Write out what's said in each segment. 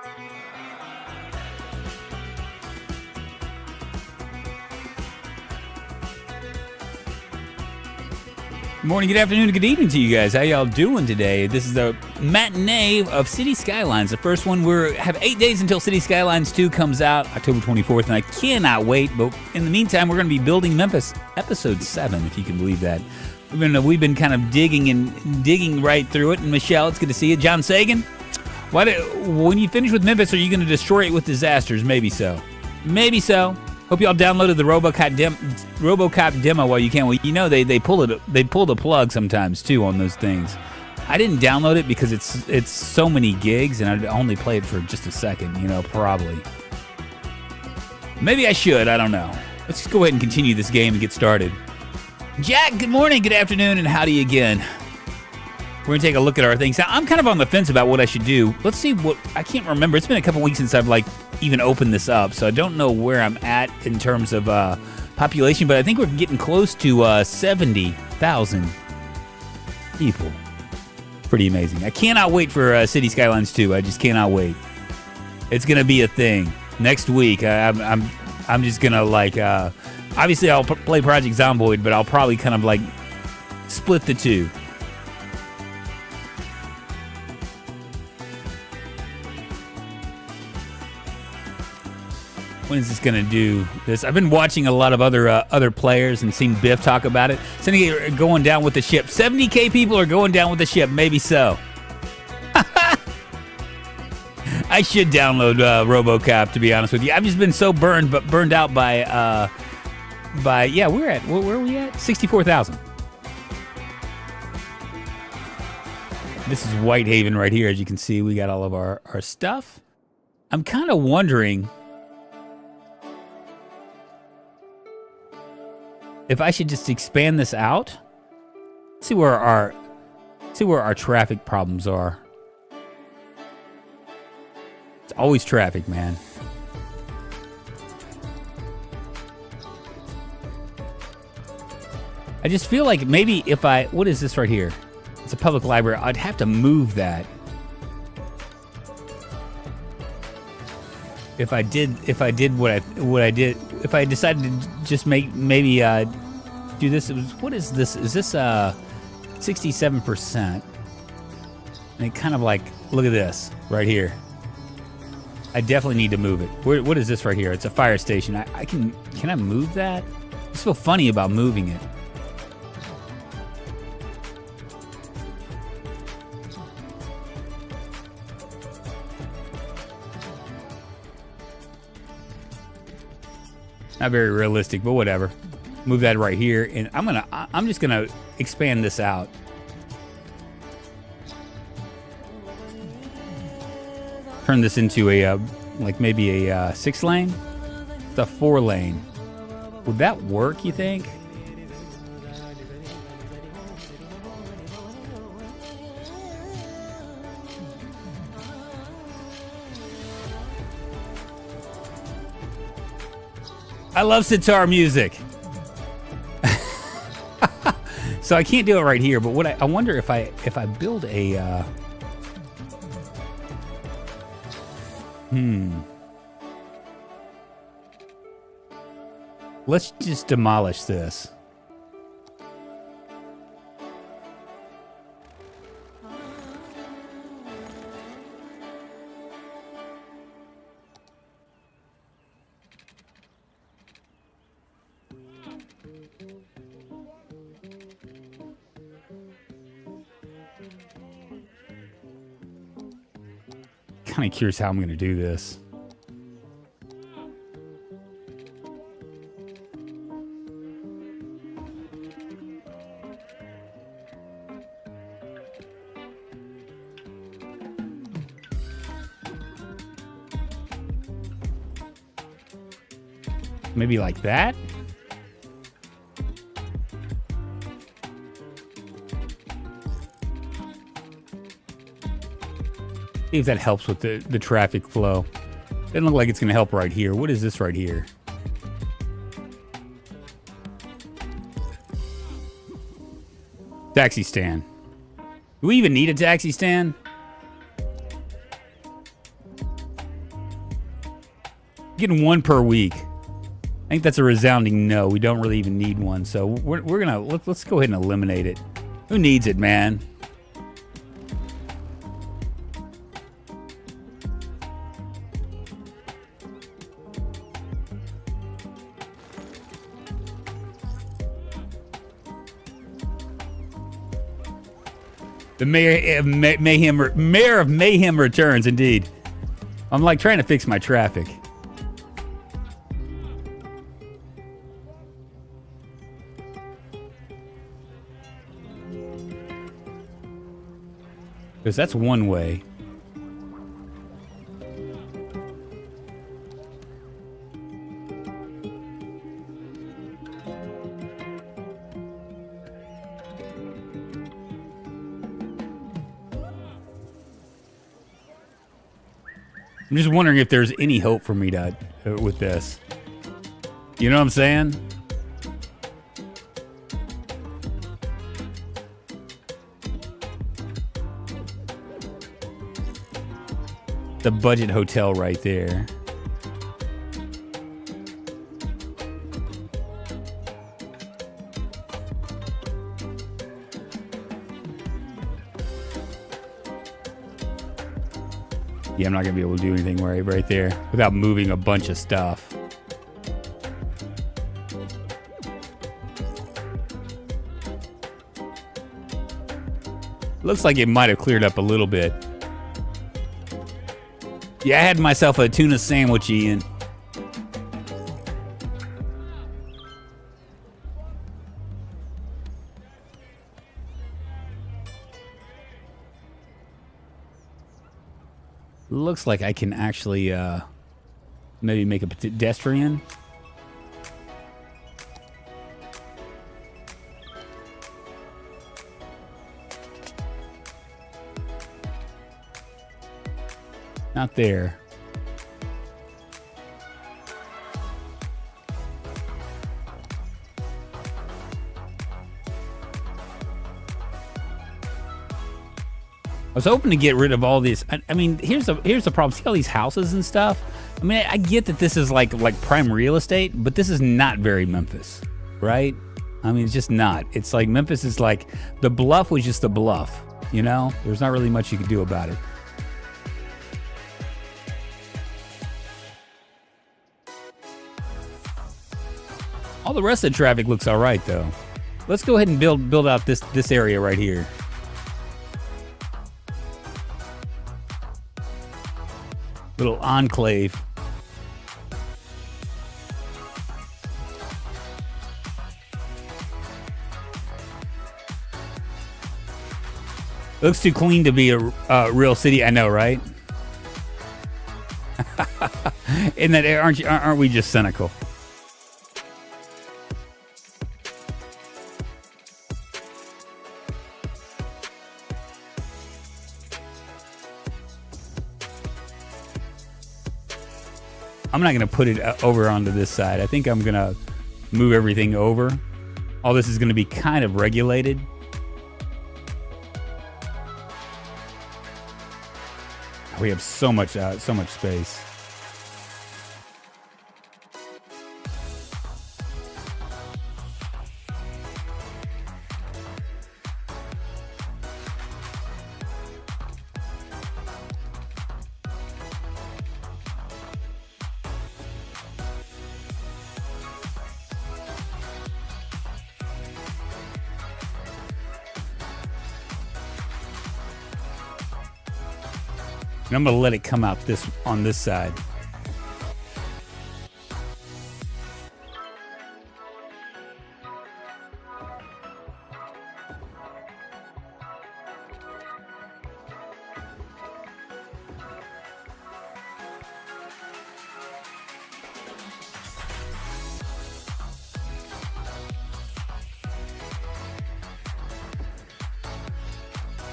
Good morning, good afternoon, good evening to you guys. How y'all doing today? This is the matinee of Cities Skylines. The first one, we have 8 days until Cities Skylines 2 comes out, October 24th, and I cannot wait. But in the meantime, we're going to be building Memphis, episode 7, if you can believe that. We've been kind of digging right through it. And Michelle, it's good to see you. John Sagan, when you finish with Memphis, are you going to destroy it with disasters? Maybe so. Maybe so. Hope y'all downloaded the RoboCop demo while you can. Well, you know they pull the plug sometimes too on those things. I didn't download it because it's so many gigs and I'd only play it for just a second. probably. Maybe I should. I don't know. Let's just go ahead and continue this game and get started. Jack, good morning, good afternoon, and howdy again. We're going to take a look at our things. Now, I'm kind of on the fence about what I should do. Let's see what... I can't remember. It's been a couple weeks since I've, even opened this up, so I don't know where I'm at in terms of population, but I think we're getting close to 70,000 people. Pretty amazing. I cannot wait for Cities Skylines 2. I just cannot wait. It's going to be a thing. Next week, I'm just going to, obviously, I'll play Project Zomboid, but I'll probably kind of, split the two. When is this going to do this? I've been watching a lot of other players and seen Biff talk about it. Going down with the ship. 70K people are going down with the ship. Maybe so. I should download RoboCop, to be honest with you. I've just been so burned out by yeah, where are we at? 64,000. This is Whitehaven right here. As you can see, we got all of our stuff. I'm kind of wondering if I should just expand this out. See where our traffic problems are. It's always traffic, man. I just feel like maybe if what is this right here? It's a public library. I'd have to move that. If I decided to just maybe do this, what is this? Is this 67%? And it kind of look at this right here. I definitely need to move it. What is this right here? It's a fire station. Can I move that? I just feel funny about moving it. Not very realistic, but whatever. Move that right here, and I'm just gonna expand this out. Turn this into a maybe a 6-lane. It's a 4-lane. Would that work, you think? I love sitar music. So I can't do it right here, but I wonder if I build a Let's just demolish this. Kind of curious how I'm going to do this. Maybe like that? See if that helps with the traffic flow. Doesn't look like it's going to help right here. What is this right here? Taxi stand. Do we even need a taxi stand? Getting one per week. I think that's a resounding no. We don't really even need one, so we're gonna let's go ahead and eliminate it. Who needs it, man? The mayor of mayhem returns. Indeed, I'm like trying to fix my traffic. Because that's one way. I'm just wondering if there's any hope for me to with this. You know what I'm saying? The budget hotel right there. Yeah, I'm not gonna be able to do anything right there without moving a bunch of stuff. Looks like it might have cleared up a little bit. Yeah, I had myself a tuna sandwich, Ian. Looks like I can actually maybe make a pedestrian. Not there. I was hoping to get rid of all this. I mean, here's the problem. See all these houses and stuff? I mean, I get that this is like prime real estate, but this is not very Memphis, right? I mean, it's just not. It's like Memphis is like, the bluff was just the bluff, you know? There's not really much you could do about it. All the rest of the traffic looks all right, though. Let's go ahead and build out this area right here. Little enclave. Looks too clean to be a real city. I know, right? In that, aren't we just cynical? I'm not going to put it over onto this side. I think I'm going to move everything over. All this is going to be kind of regulated. We have so much space. And I'm going to let it come out on this side.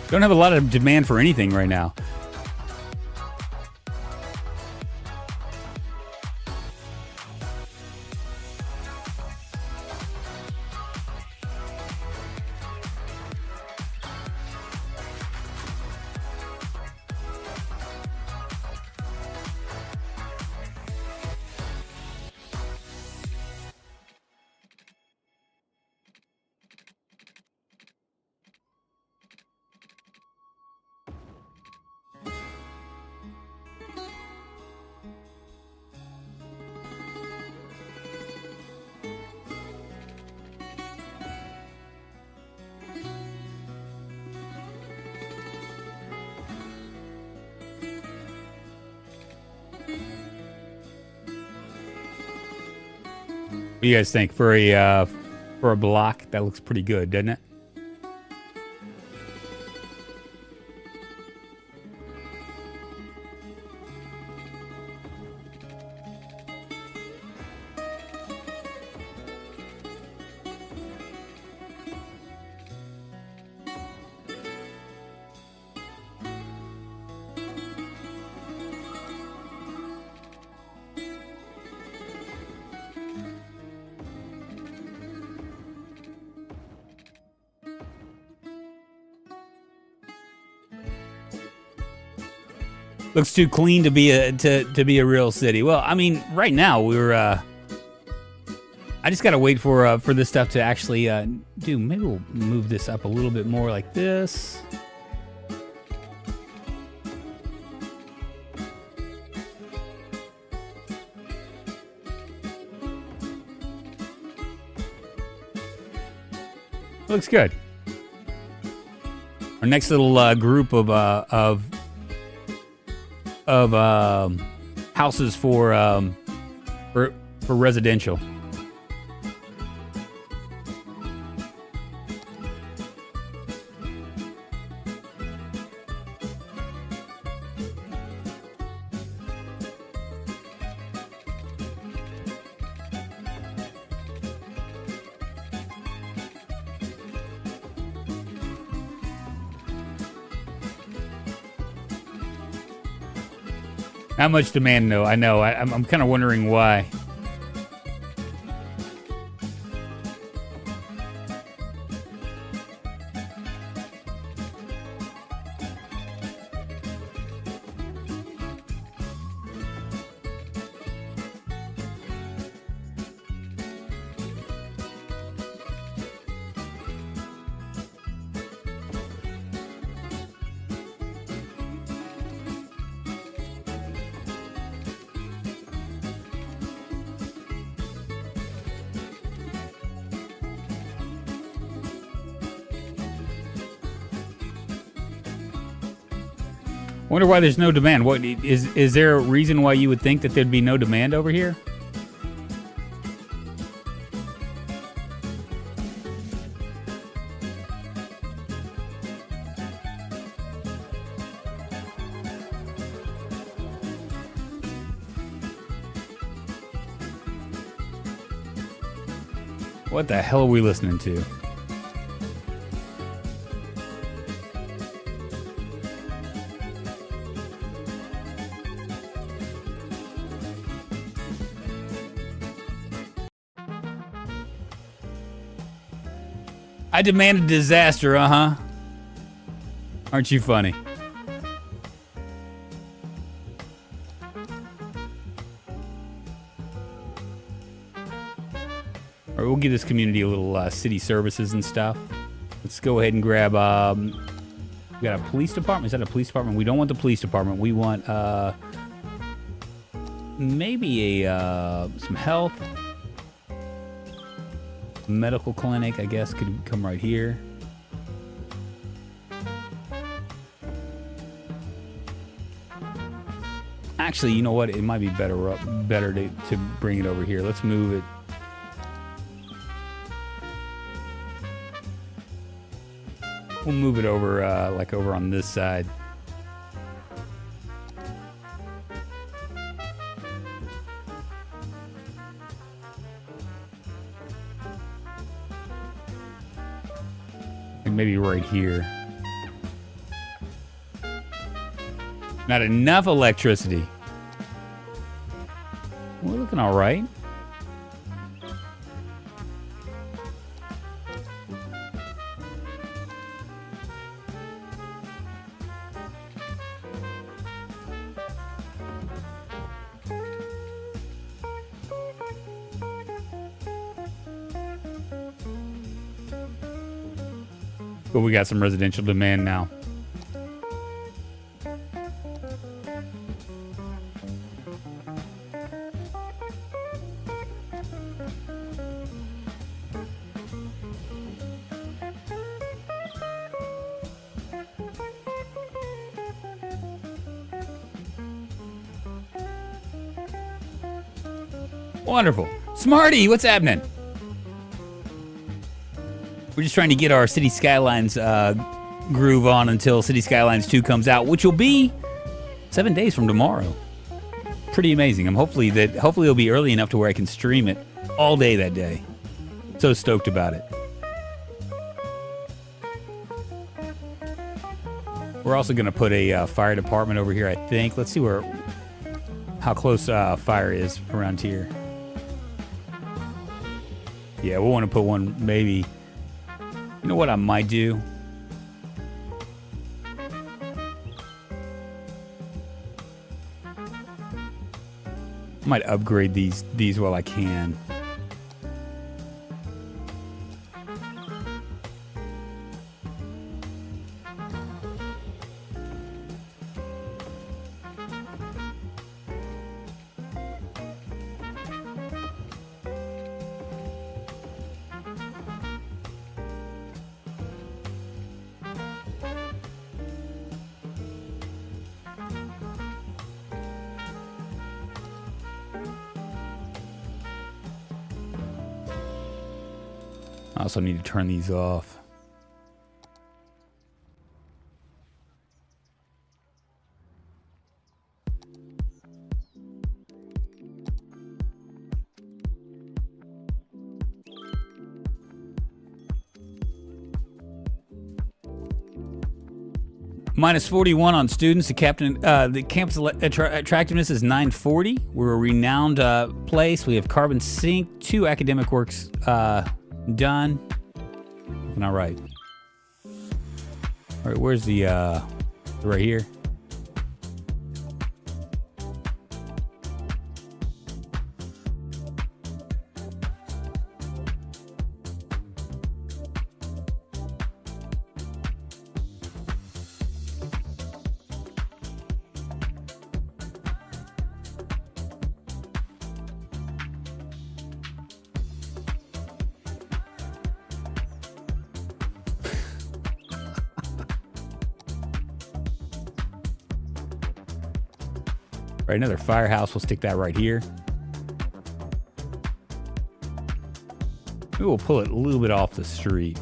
Don't have a lot of demand for anything right now. What do you guys think for a block? That looks pretty good, doesn't it? Looks too clean to be a real city. Well, I mean, right now we're. I just gotta wait for this stuff to actually do. Maybe we'll move this up a little bit more like this. Looks good. Our next little group of houses for residential. Not much demand, though. I know. I'm kind of wondering why. Wonder why there's no demand. What is there a reason why you would think that there'd be no demand over here? What the hell are we listening to? I demand a disaster, Aren't you funny? All right, we'll give this community a little city services and stuff. Let's go ahead and grab, we got a police department. Is that a police department? We don't want the police department. We want, maybe some health. Medical clinic, I guess, could come right here. Actually, you know what? It might be better to bring it over here. Let's move it. We'll move it over, like over on this side. Maybe right here. Not enough electricity. We're looking all right. But we got some residential demand now. Wonderful. Smarty, what's happening? We're just trying to get our Cities Skylines groove on until Cities Skylines 2 comes out, which will be 7 days from tomorrow. Pretty amazing. Hopefully it'll be early enough to where I can stream it all day that day. So stoked about it. We're also going to put a fire department over here, I think. Let's see how close fire is around here. Yeah, we'll want to put one maybe. You know what I might do? I might upgrade these while I can. I also need to turn these off. Minus 41 on students. The campus attractiveness is 940. We're a renowned place. We have carbon sink, 2 academic works done. Looking all right. All right, where's the right here? Right, another firehouse. We'll stick that right here. Maybe we'll pull it a little bit off the street.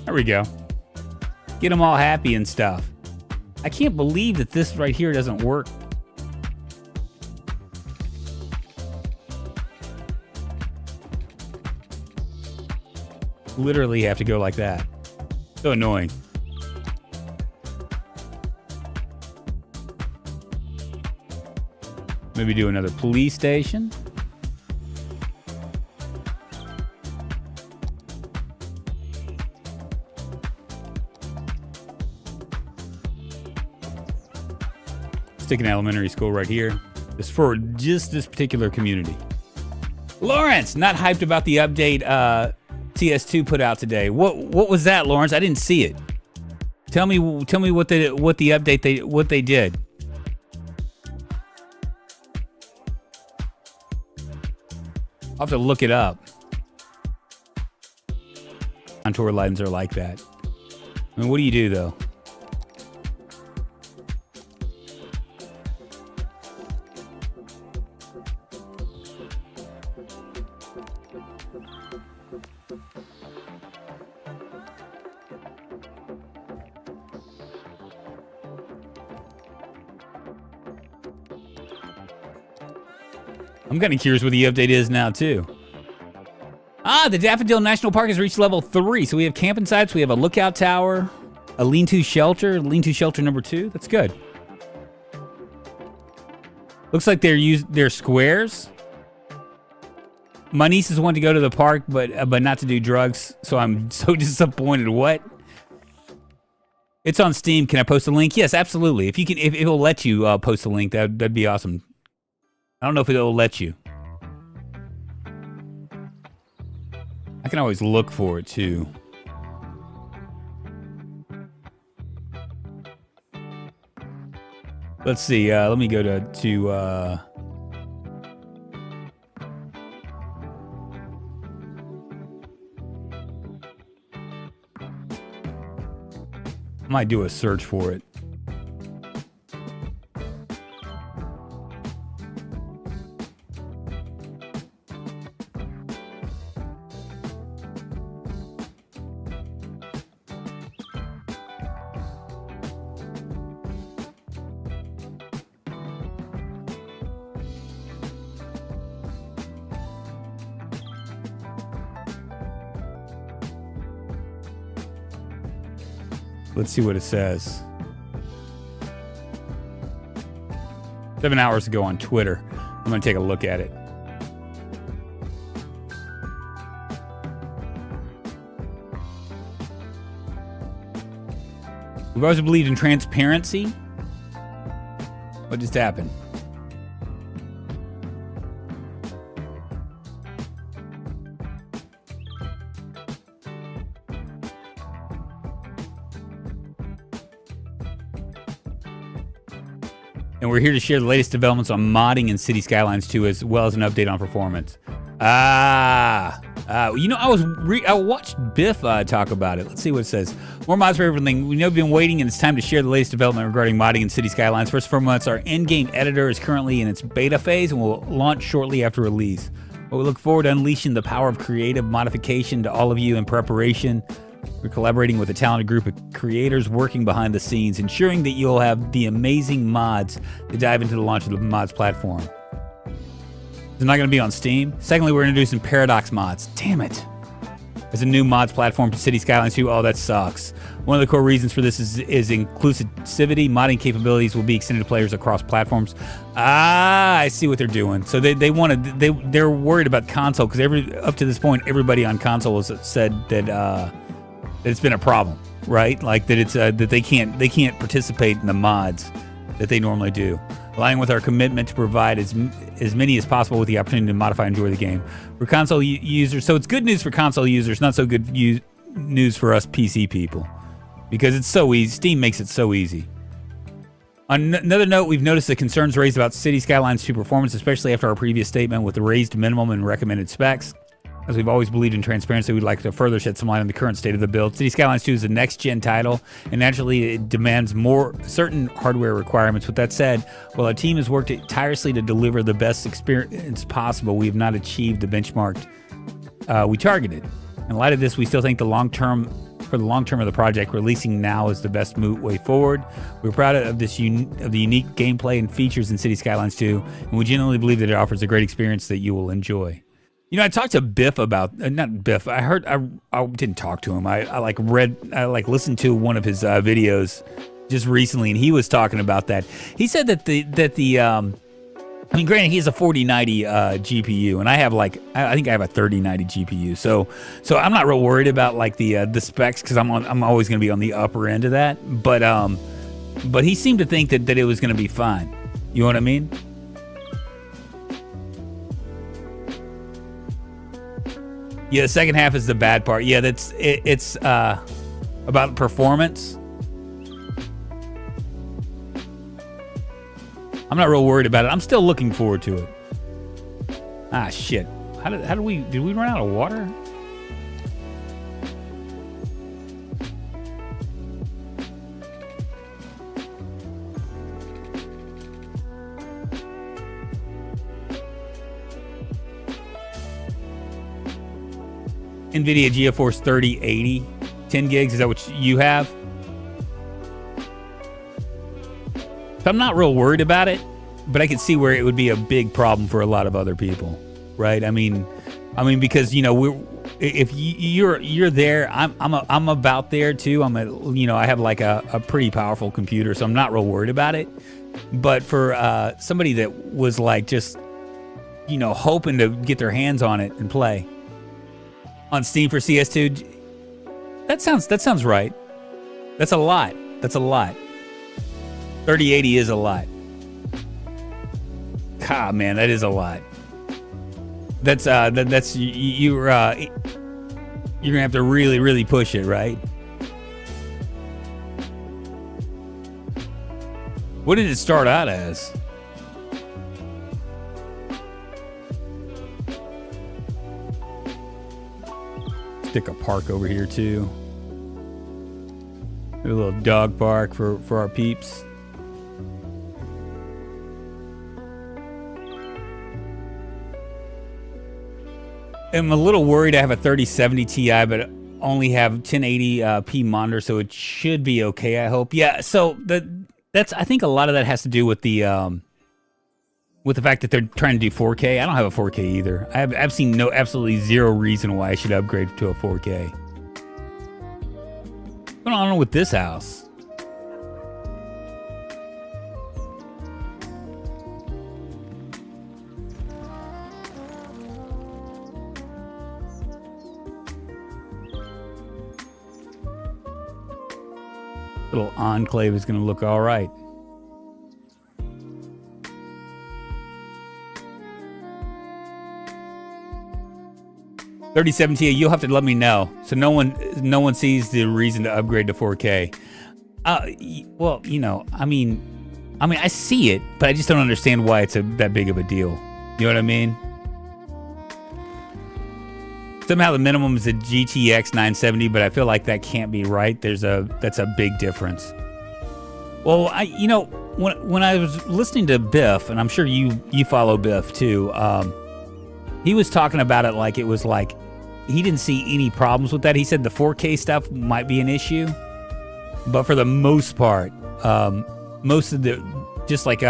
There we go. Get them all happy and stuff. I can't believe that this right here doesn't work. Literally have to go like that. So annoying. Maybe do another police station. Stick an elementary school right here. Just for this particular community. Lawrence, not hyped about the update TS2 put out today. What was that, Lawrence? I didn't see it. Tell me what the update they did. I'll have to look it up. Contour lines are like that. I mean, what do you do though? I'm kind of curious what the update is now, too. The Daffodil National Park has reached level 3. So we have camping sites, we have a lookout tower, a lean-to shelter number 2. That's good. Looks like they're squares. My nieces want to go to the park, but not to do drugs, so I'm so disappointed. What? It's on Steam. Can I post a link? Yes, absolutely. If it'll let you post a link, that'd be awesome. I don't know if it'll let you. I can always look for it too. Let's see. Let me go to I might do a search for it. Let's see what it says. 7 hours ago on Twitter. I'm going to take a look at it. We've always believed in transparency. What just happened? And we're here to share the latest developments on modding in Cities Skylines 2, as well as an update on performance. You know, I watched Biff talk about it. Let's see what it says. More mods for everything. We know we've been waiting, and it's time to share the latest development regarding modding in Cities Skylines. First 4 months, our in-game editor is currently in its beta phase and will launch shortly after release. But we look forward to unleashing the power of creative modification to all of you in preparation. We're collaborating with a talented group of creators working behind the scenes, ensuring that you'll have the amazing mods to dive into the launch of the mods platform. It's not going to be on Steam. Secondly, we're introducing Paradox mods. Damn it. As a new mods platform to Cities Skylines 2, oh, that sucks. One of the core reasons for this is inclusivity. Modding capabilities will be extended to players across platforms. I see what they're doing. So they're worried about console, because up to this point, everybody on console has said that it's been a problem, right? Like that it's that they can't participate in the mods that they normally do. Aligning with our commitment to provide as many as possible with the opportunity to modify and enjoy the game. For console users, so it's good news for console users, not so good news for us PC people. Because it's so easy. Steam makes it so easy. On another note, we've noticed the concerns raised about Cities Skylines 2 performance, especially after our previous statement with the raised minimum and recommended specs. As we've always believed in transparency, we'd like to further shed some light on the current state of the build. Cities Skylines 2 is a next-gen title, and naturally it demands more certain hardware requirements. With that said, while our team has worked tirelessly to deliver the best experience possible, we have not achieved the benchmark we targeted. In light of this, we still think for the long term of the project, releasing now is the best way forward. We're proud of the unique gameplay and features in Cities Skylines 2, and we genuinely believe that it offers a great experience that you will enjoy. You know, I talked to Biff about, not Biff, I didn't talk to him. I listened to one of his videos just recently, and he was talking about that. He said that I mean, granted, he has a 4090 GPU, and I think I have a 3090 GPU. So I'm not real worried about like the specs, because I'm always going to be on the upper end of that. But he seemed to think that it was going to be fine. You know what I mean? Yeah, the second half is the bad part. Yeah, it's about performance. I'm not real worried about it. I'm still looking forward to it. Ah, shit. Did we run out of water? NVIDIA GeForce 3080, 10 gigs, is that what you have? So I'm not real worried about it, but I can see where it would be a big problem for a lot of other people, right? I mean, because if you're there, I'm about there too. I have like a pretty powerful computer, so I'm not real worried about it. But for somebody that was like just hoping to get their hands on it and play on Steam for CS2, that sounds right. That's a lot. 3080 is a lot. God, Ah, man, that is a lot. That's you're gonna have to really, really push it, right? What did it start out as? Stick a park over here too. A little dog park for our peeps. I'm a little worried I have a 3070 Ti, but only have 1080p monitor, so it should be okay, I hope. Yeah, so that's I think a lot of that has to do with the fact that they're trying to do 4K. I don't have a 4K either. I've seen absolutely zero reason why I should upgrade to a 4K. What's going on with this house? Little enclave is going to look all right. $37 Ti, you'll have to let me know, so no one sees the reason to upgrade to 4K. Well, you know, I mean, I see it, but I just don't understand why it's that big of a deal. You know what I mean? Somehow the minimum is a GTX 970, but I feel like that can't be right. That's a big difference. Well, when I was listening to Biff, and I'm sure you follow Biff too, he was talking about it like it was like he didn't see any problems with that. He said the 4K stuff might be an issue, but for the most part, most of the just like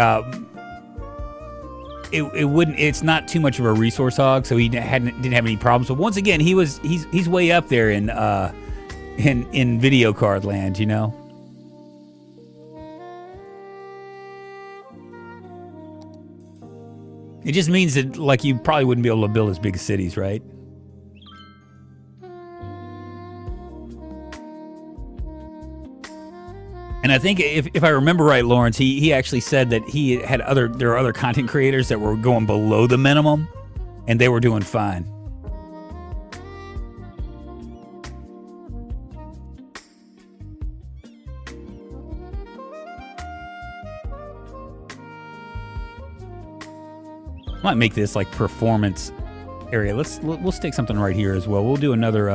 it wouldn't. It's not too much of a resource hog, so he didn't have any problems. But once again, he's way up there in video card land, you know. It just means that like you probably wouldn't be able to build as big cities, right? And I think if I remember right, Lawrence, he actually said that there are other content creators that were going below the minimum, and they were doing fine. Might make this like performance area. We'll stick something right here as well. We'll do another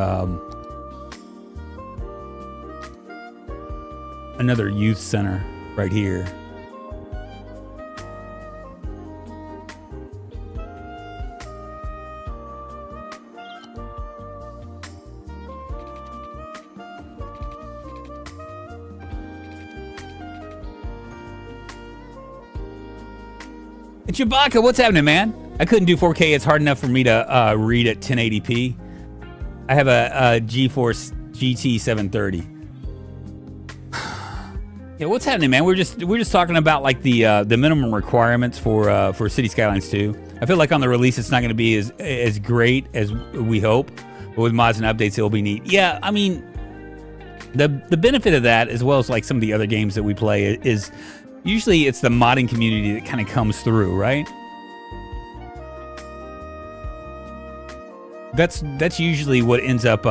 youth center right here. Chewbacca, what's happening, man? I couldn't do 4K. It's hard enough for me to read at 1080p. I have a GeForce GT 730. Yeah, what's happening, man? We're just talking about like the minimum requirements for Cities Skylines 2. I feel like on the release it's not going to be as great as we hope, but with mods and updates it'll be neat. Yeah, I mean, the benefit of that, as well as like some of the other games that we play, is usually it's the modding community that kind of comes through, right? That's usually what ends up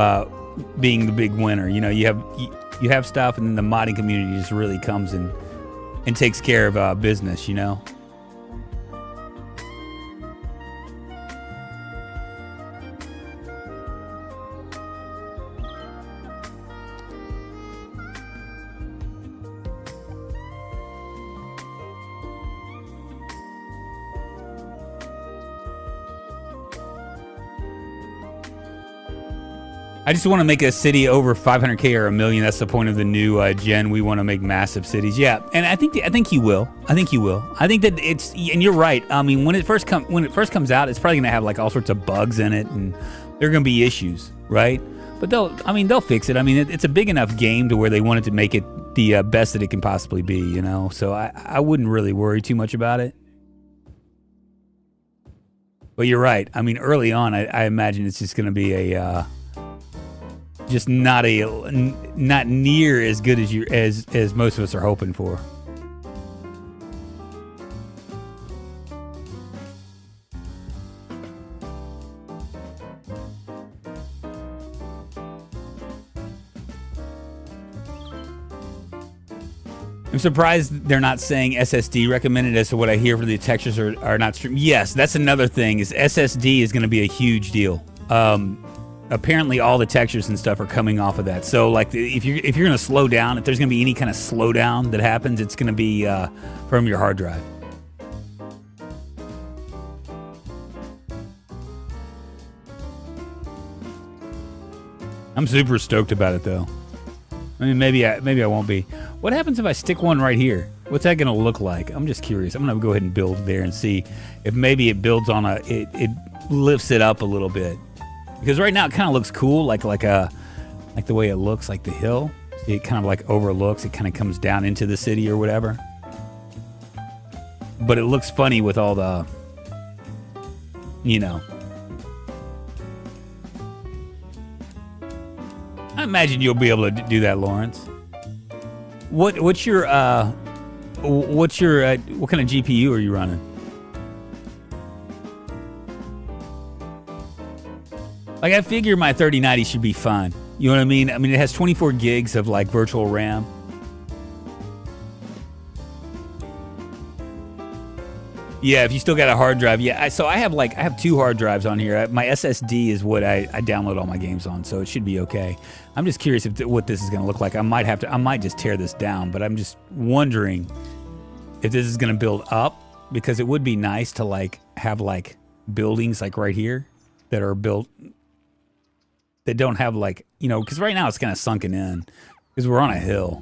being the big winner. You know, you have stuff, and then the modding community just really comes and takes care of business, you know? I just want to make a city over 500K or 1 million. That's the point of the new gen. We want to make massive cities. Yeah, and I think you will. I think that it's, and you're right. I mean, when it first comes out, it's probably gonna have like all sorts of bugs in it, and there are gonna be issues, right? But they'll fix it. I mean, it's a big enough game to where they wanted to make it the best that it can possibly be, you know. So I wouldn't really worry too much about it. But you're right. I mean, early on, I imagine it's just gonna be a just not near as good as most of us are hoping for. I'm surprised they're not saying SSD recommended as to what I hear for the textures are not streamed. Yes, that's another thing, is SSD is going to be a huge deal. Apparently all the textures and stuff are coming off of that. So like if you're going to slow down, if there's going to be any kind of slowdown that happens, it's going to be from your hard drive. I'm super stoked about it though. I mean, maybe I won't be. What happens if I stick one right here? What's that going to look like? I'm just curious. I'm going to go ahead and build there and see if maybe it builds on it lifts it up a little bit. Because right now it kind of looks cool, like the way it looks, like the hill. It kind of like overlooks. It kind of comes down into the city or whatever. But it looks funny with all the, you know. I imagine you'll be able to do that, Lawrence. What kind of GPU are you running? Like, I figure my 3090 should be fine. You know what I mean? I mean, it has 24 gigs of like virtual RAM. Yeah, if you still got a hard drive, yeah. So I have two hard drives on here. My SSD is what I download all my games on, so it should be okay. I'm just curious what this is going to look like. I might just tear this down, but I'm just wondering if this is going to build up, because it would be nice to like have like buildings like right here that are built that don't have like, you know, because right now it's kind of sunken in because we're on a hill.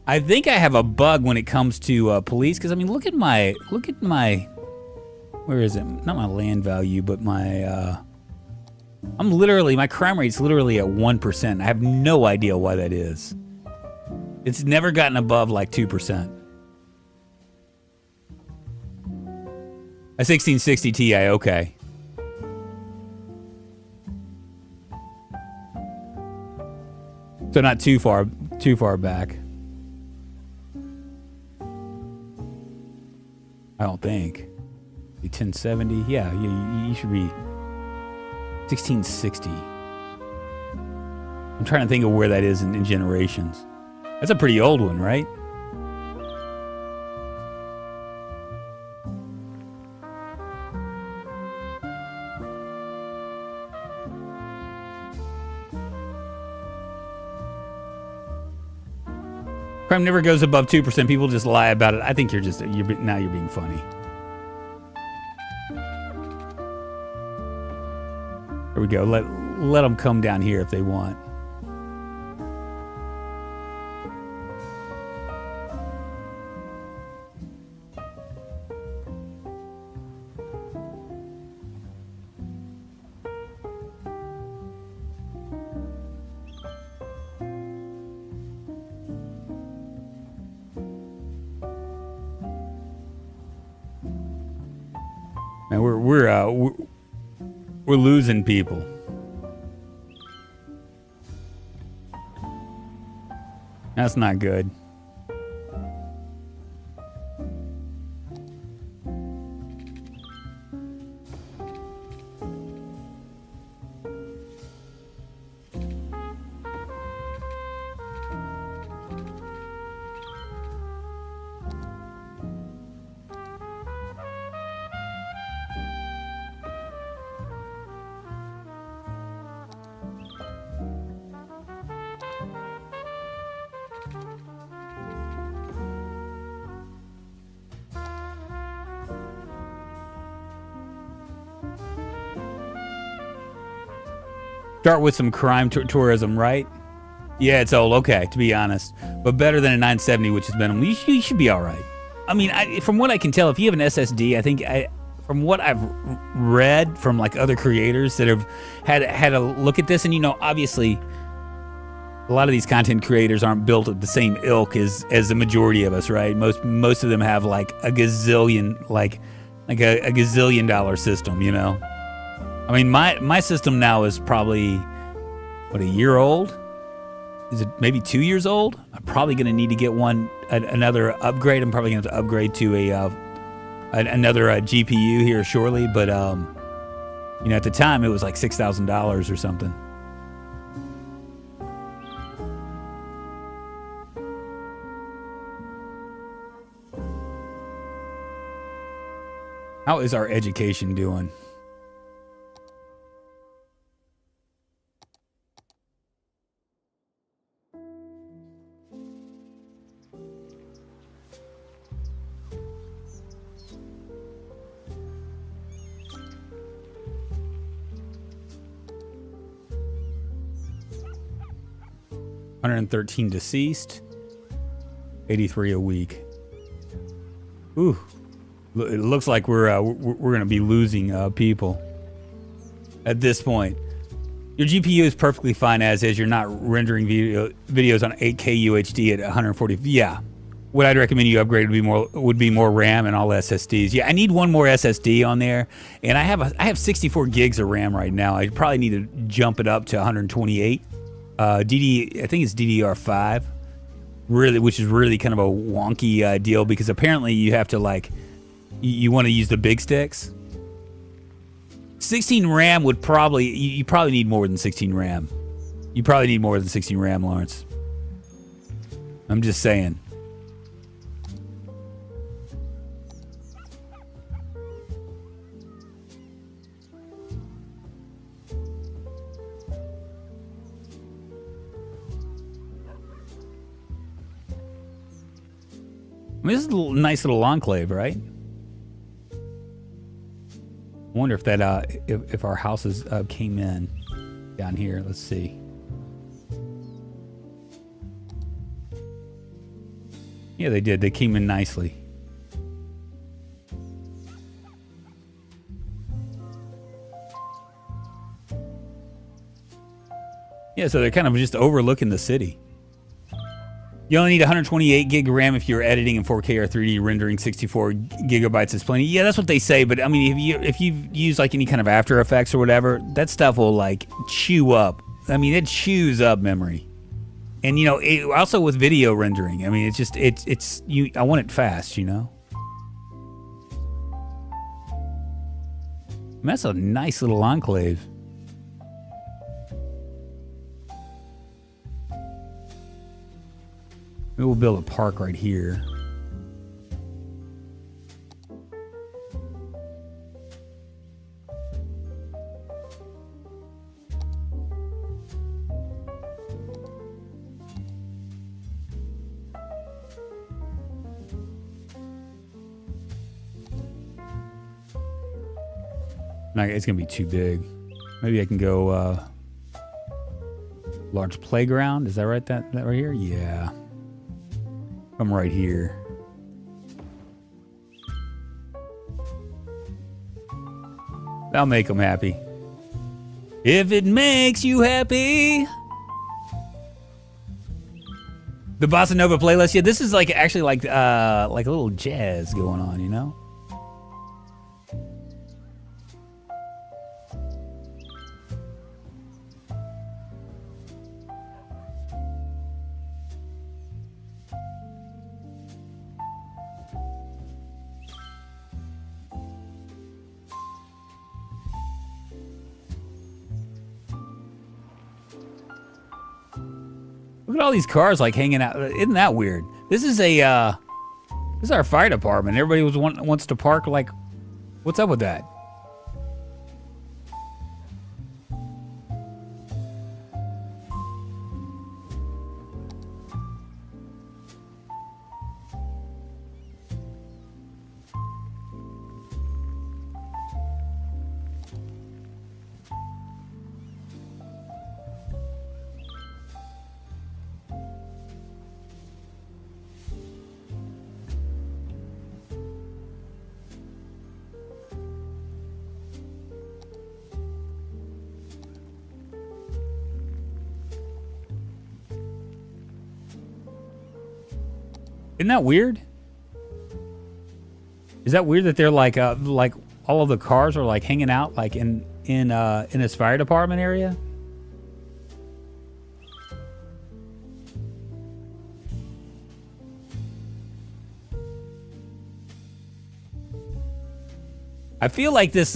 I think I have a bug when it comes to police, because I mean, look at my, where is it? Not my land value, but my, my crime rate's literally at 1%. I have no idea why that is. It's never gotten above like 2%. A 1660 Ti, okay. So not too far back. I don't think. 1070, yeah, you should be 1660. I'm trying to think of where that is in generations. That's a pretty old one, right? Crime never goes above 2%. People just lie about it. I think you're being funny. There we go. Let them come down here if they want. Man, we're losing people. That's not good. Start with some crime tourism, right? Yeah, it's old, okay, to be honest. But better than a 970, which has been, you should be all right. I mean, from what I can tell, if you have an SSD, I think, from what I've read from like other creators that have had a look at this, and you know, obviously, a lot of these content creators aren't built at the same ilk as the majority of us, right? Most of them have like a gazillion, like a gazillion dollar system, you know? I mean, my system now is probably, what, a year old? Is it maybe 2 years old? I'm probably going to need to get another upgrade. I'm probably going to have to upgrade to another GPU here shortly. But, you know, at the time, it was like $6,000 or something. How is our education doing? $113 deceased, 83 a week. Ooh, it looks like we're gonna be losing people at this point. Your GPU is perfectly fine as is. You're not rendering videos on 8K UHD at 140. Yeah, what I'd recommend you upgrade would be more RAM and all SSDs. Yeah, I need one more SSD on there, and I have 64 gigs of RAM right now. I probably need to jump it up to 128. I think it's DDR5, really, which is really kind of a wonky deal because apparently you have to like, you want to use the big sticks. 16 RAM would probably, you probably need more than 16 RAM. You probably need more than 16 RAM, Lawrence. I'm just saying. I mean, this is a nice little enclave, right? I wonder if that if our houses came in down here. Let's see. Yeah, they did. They came in nicely. Yeah, so they're kind of just overlooking the city. You only need 128 gig RAM if you're editing in 4K or 3D rendering. 64 gigabytes is plenty. Yeah, that's what they say. But I mean, if you use like any kind of After Effects or whatever, that stuff will like chew up. I mean, it chews up memory. And you know, also with video rendering, I mean, it's just it's you. I want it fast, you know. And that's a nice little enclave. Maybe we'll build a park right here. It's gonna be too big. Maybe I can go large playground. Is that right? That right here? Yeah. Come right here. That'll make them happy. If it makes you happy. The Bossa Nova playlist. Yeah, this is like actually like a little jazz going on, you know? Look at all these cars like hanging out. Isn't that weird? This is our fire department. Everybody wants to park. Like, what's up with that? Isn't that weird? Is that weird that they're like all of the cars are like hanging out like in this fire department area? I feel like this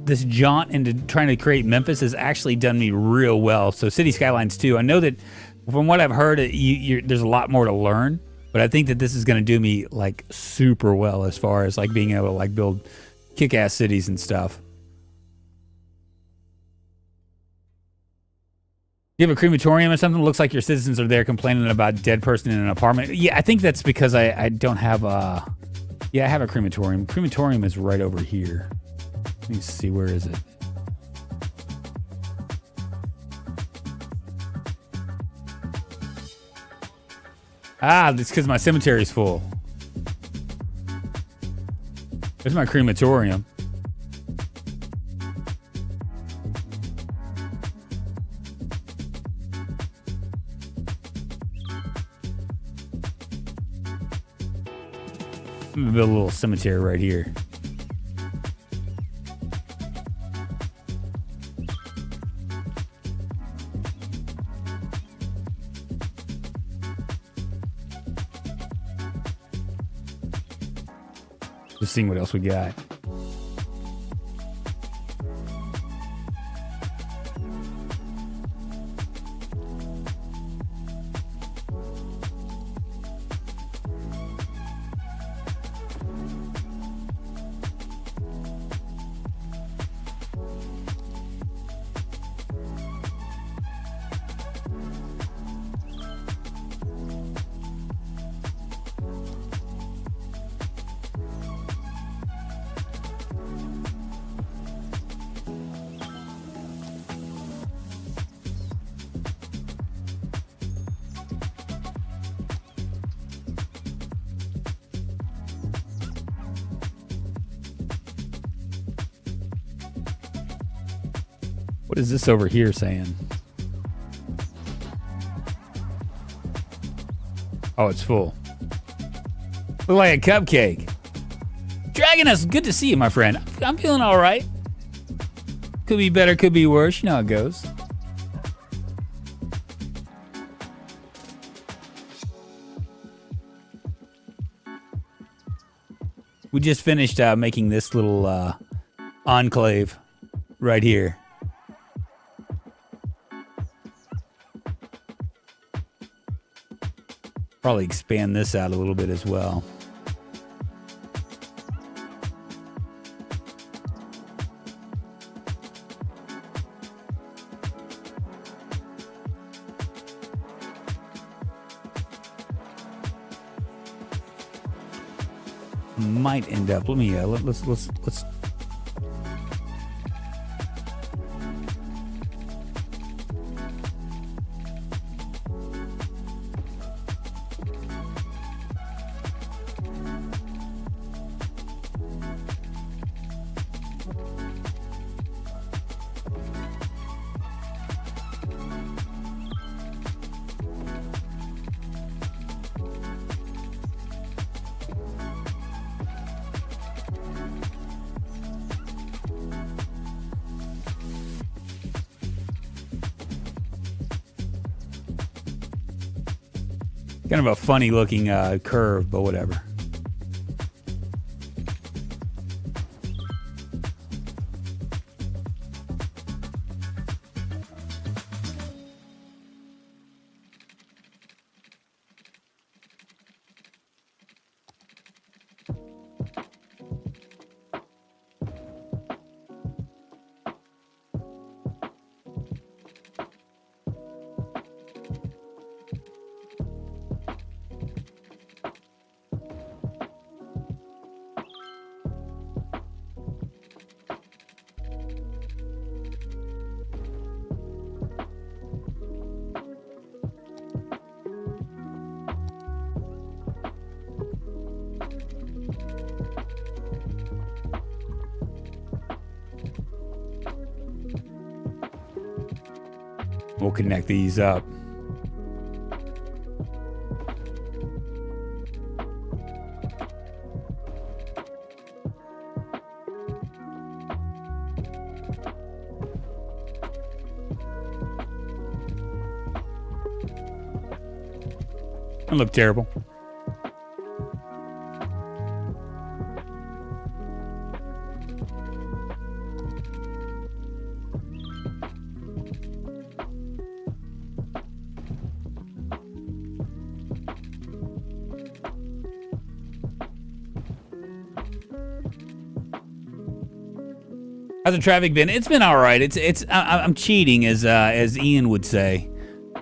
jaunt into trying to create Memphis has actually done me real well. So Cities Skylines too. I know that from what I've heard, there's a lot more to learn. But I think that this is going to do me like super well as far as like being able to like build kick-ass cities and stuff. You have a crematorium or something? It looks like your citizens are there complaining about a dead person in an apartment. Yeah, I think that's because I don't have a... Yeah, I have a crematorium. Crematorium is right over here. Let me see, where is it? Ah, it's because my cemetery's full. There's my crematorium. I'm gonna build a little cemetery right here. Just seeing what else we got. What is this over here saying? Oh, it's full. Look like a cupcake. Dragonus, good to see you, my friend. I'm feeling all right. Could be better, could be worse. You know how it goes. We just finished making this little enclave right here. Probably expand this out a little bit as well. Might end up. Let me let's. Kind of a funny looking curve, but whatever. We'll connect these up. Don't look terrible. How's the traffic been? It's been all right. I'm cheating, as Ian would say.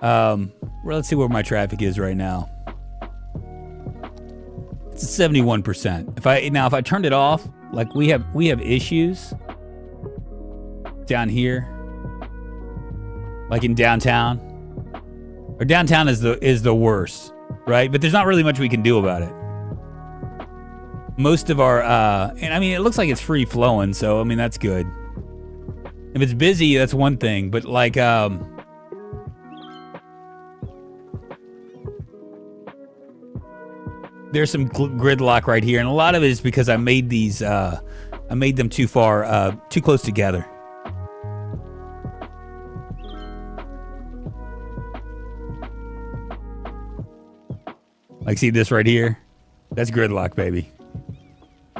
Well, let's see where my traffic is right now. It's 71%. If I turned it off, like we have issues down here, like in downtown. Or downtown is the worst, right? But there's not really much we can do about it. Most of our, and I mean, it looks like it's free flowing, so I mean that's good. If it's busy, that's one thing, but like, there's some gridlock right here, and a lot of it is because I made these, I made them too close together. Like, see this right here? That's gridlock, baby.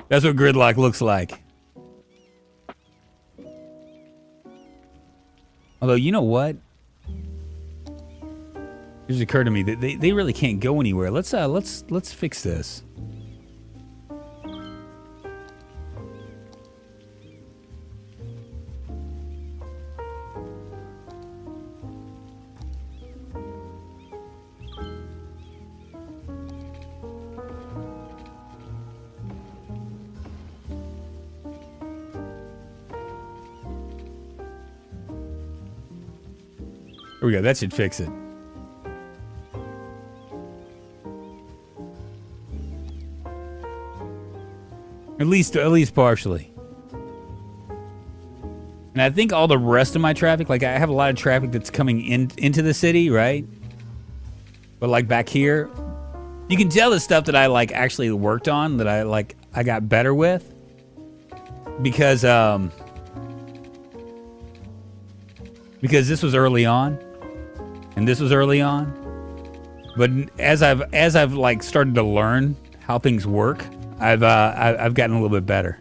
That's what gridlock looks like. Although, you know what? It just occurred to me that they really can't go anywhere. Let's fix this. There we go. That should fix it. At least partially. And I think all the rest of my traffic, like I have a lot of traffic that's coming into the city, right? But like back here, you can tell the stuff that I like actually worked on, that I got better with, because this was early on, and this was early on. But as I've like started to learn how things work, I've gotten a little bit better.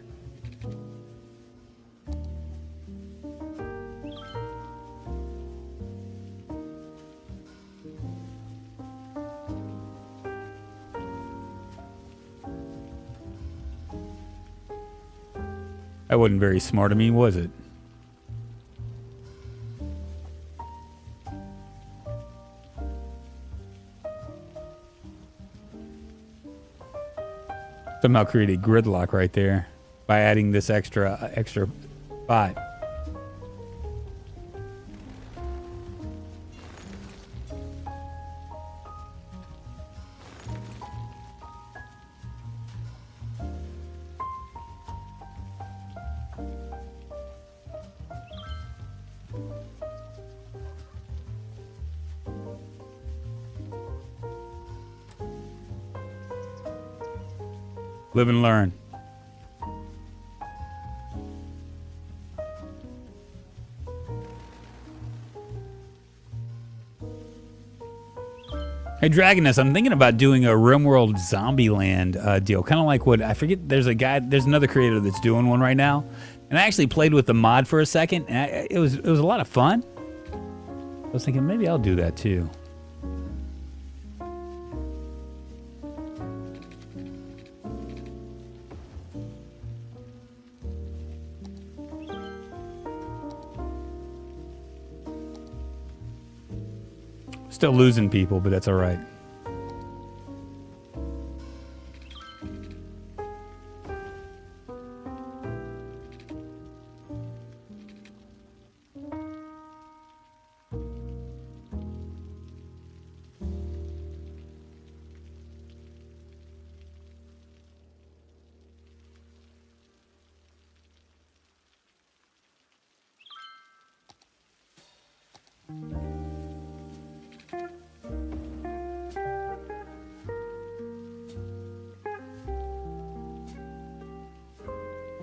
That wasn't very smart of me, was it? Somehow created gridlock right there by adding this extra spot. Live and learn. Hey, Dragoness, I'm thinking about doing a RimWorld Zombieland deal. Kind of like what, I forget, there's another creator that's doing one right now. And I actually played with the mod for a second, and it was a lot of fun. I was thinking maybe I'll do that too. Still losing people, but that's all right.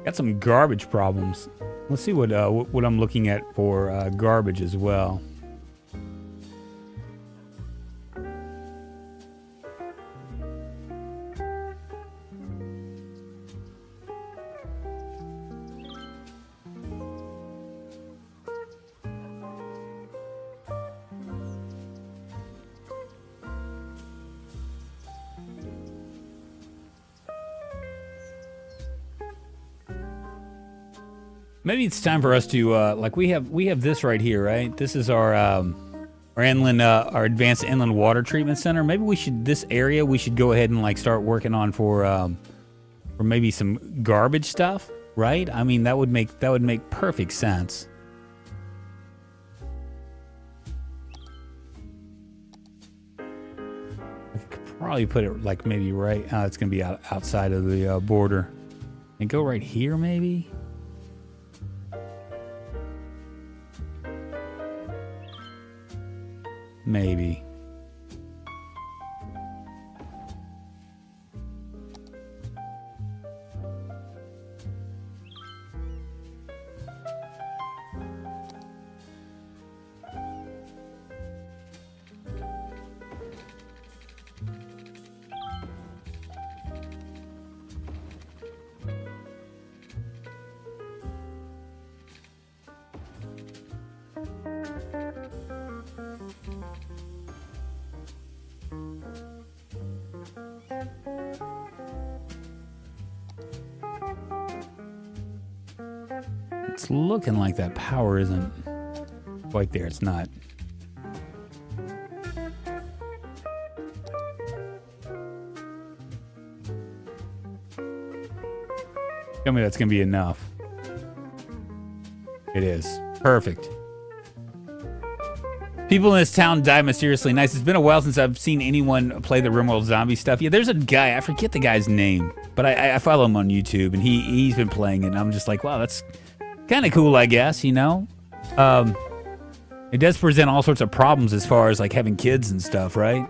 Got some garbage problems. Let's see what I'm looking at for garbage as well. Maybe it's time for us to like we have this right here, right? This is our inland our advanced inland water treatment center. Maybe we should we should go ahead and like start working on for maybe some garbage stuff, right? I mean that would make perfect sense. I could probably put it like maybe right. It's gonna be outside of the border, and go right here maybe. Maybe. It's looking like that power isn't quite there. It's not. Tell me that's going to be enough. It is. Perfect. People in this town die mysteriously nice. It's been a while since I've seen anyone play the RimWorld zombie stuff. Yeah, there's a guy. I forget the guy's name. But I follow him on YouTube, and he's been playing it. And I'm just like, wow, that's kind of cool, I guess, you know? It does present all sorts of problems as far as, like, having kids and stuff, right?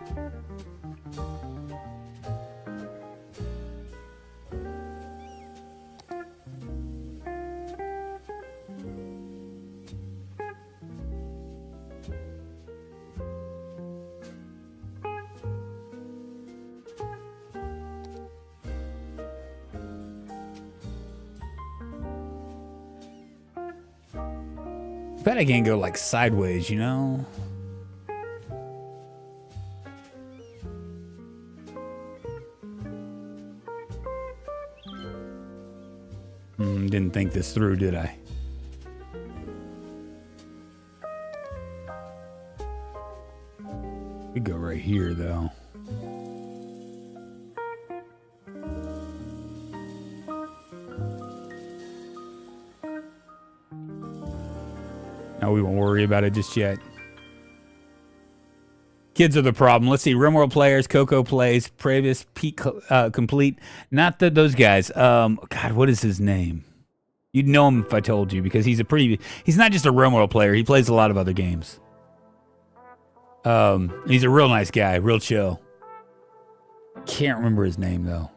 Bet I can't go like sideways, you know? Didn't think this through, did I? We go right here, though. No, we won't worry about it just yet. Kids are the problem. Let's see. RimWorld players, Coco plays, Previous, Pete Complete. Not those guys. God, what is his name? You'd know him if I told you, because he's not just a RimWorld player. He plays a lot of other games. He's a real nice guy, real chill. Can't remember his name, though.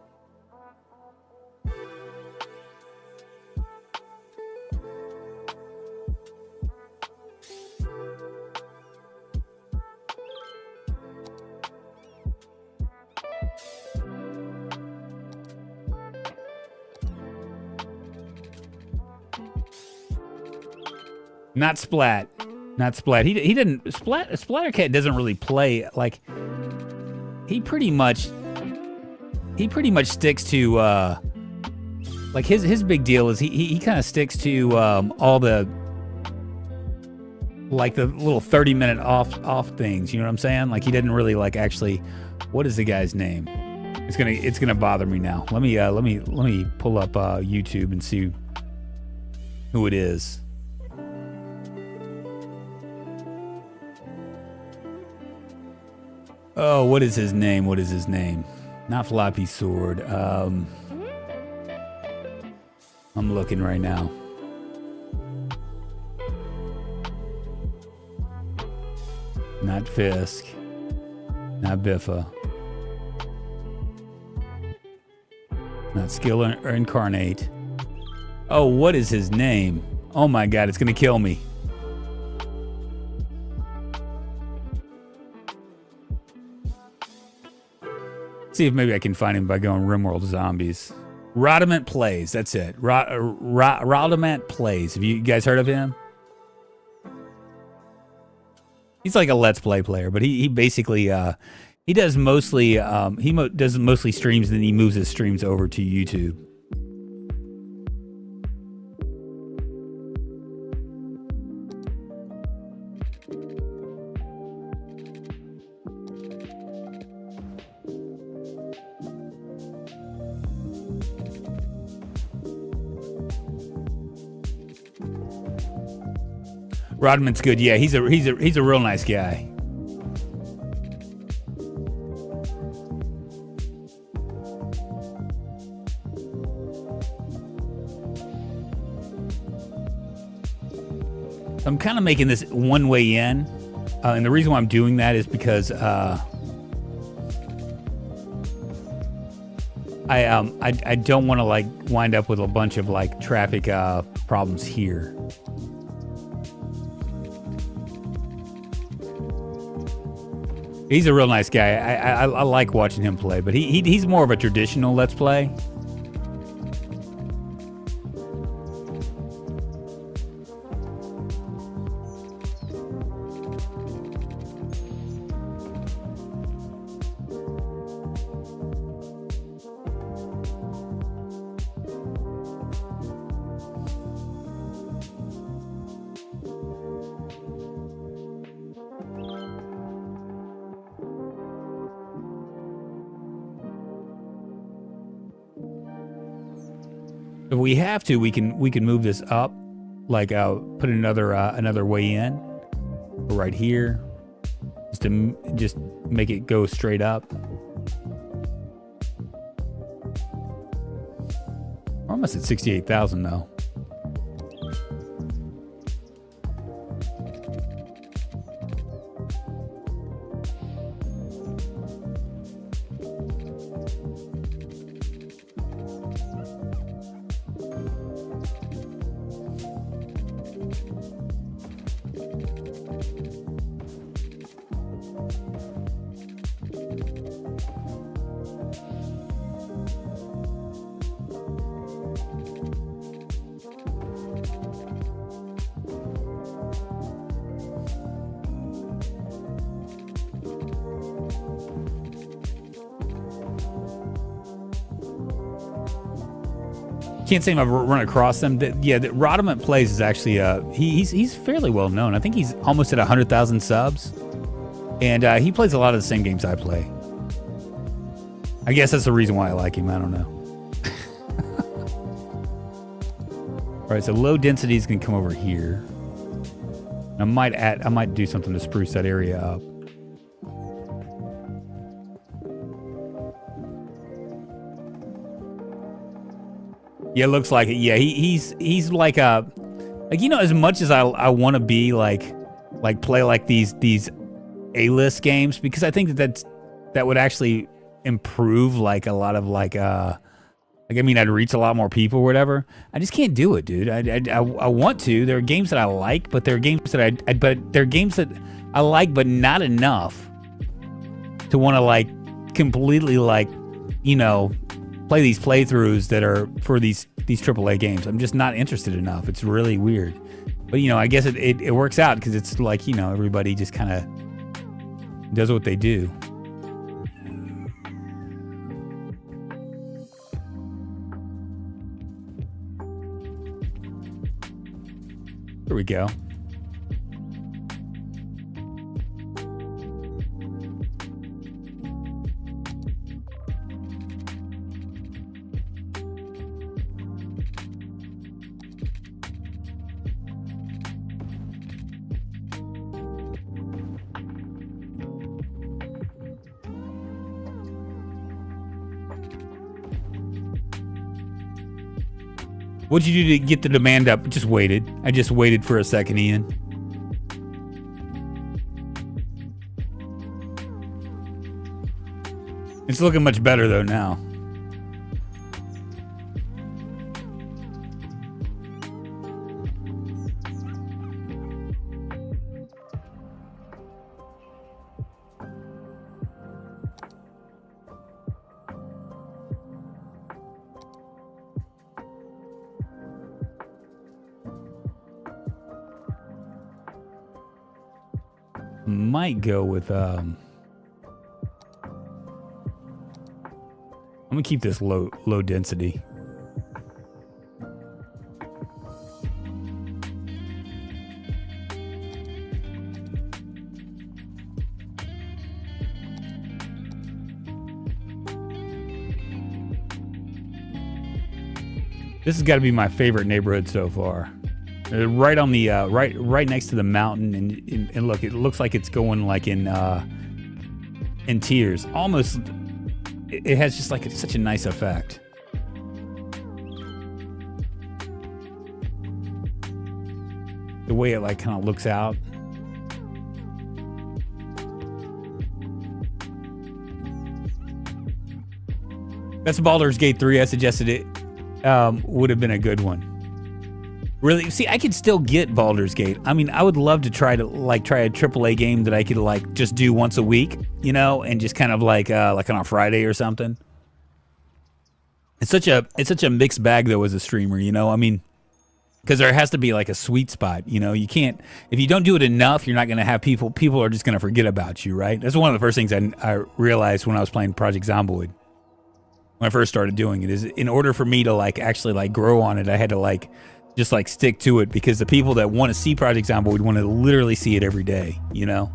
Not Splat. Not Splat. He didn't Splattercat doesn't really play like he pretty much sticks to like his big deal is he kind of sticks to all the like the little 30-minute off things, you know what I'm saying? Like he didn't really like actually what is the guy's name? It's gonna bother me now. Let me pull up YouTube and see who it is. Oh, what is his name? What is his name? Not Floppy Sword. I'm looking right now. Not Fisk. Not Biffa. Not Skill or Incarnate. Oh, what is his name? Oh my God, it's gonna kill me. See if maybe I can find him by going RimWorld Zombies. Rodament Plays, that's it. Rodament Plays. Have you guys heard of him? He's like a Let's Play player, but he basically he does mostly does mostly streams, and then he moves his streams over to YouTube. Rodman's good. Yeah, he's a real nice guy. I'm kind of making this one way in, and the reason why I'm doing that is because I don't want to like wind up with a bunch of like traffic problems here. He's a real nice guy. I like watching him play, but he's more of a traditional Let's Play. If we have to, we can move this up, like put another way in, right here, just make it go straight up. We're almost at 68,000 though. Can't say I've run across them. Yeah, the Rodman Plays is actually he's fairly well known. I think he's almost at 100,000 subs, and he plays a lot of the same games I play. I guess that's the reason why I like him. I don't know. All right, so low densities can come over here. I might do something to spruce that area up. Yeah, it looks like it. Yeah, he's like you know, as much as I want to be like play like these A-list games, because I think that would actually improve like a lot of I mean, I'd reach a lot more people or whatever. I just can't do it, dude. I want to. There are games that I like, but there are games that they're games that I like, but not enough to want to like completely like, you know, play these playthroughs that are for these AAA games. I'm just not interested enough. It's really weird. But, you know, I guess it works out because it's like, you know, everybody just kind of does what they do. Here we go. What'd you do to get the demand up? Just waited. I just waited for a second, Ian. It's looking much better though now. Might go with I'm gonna keep this low density. This has got to be my favorite neighborhood so far. right on the right next to the mountain, and look, it looks like it's going like in tiers. Almost, it has just like such a nice effect. The way it like kind of looks out. That's Baldur's Gate 3. I suggested it would have been a good one. Really, see, I could still get Baldur's Gate. I mean, I would love to try a AAA game that I could like just do once a week, you know, and just kind of like on a Friday or something. It's such a mixed bag though as a streamer, you know. I mean, because there has to be like a sweet spot, you know. You can't, if you don't do it enough, you're not going to have people are just going to forget about you, right? That's one of the first things I realized when I was playing Project Zomboid. When I first started doing it, is in order for me to like actually like grow on it, I had to like just like stick to it, because the people that want to see Project Zomboid want to literally see it every day, you know.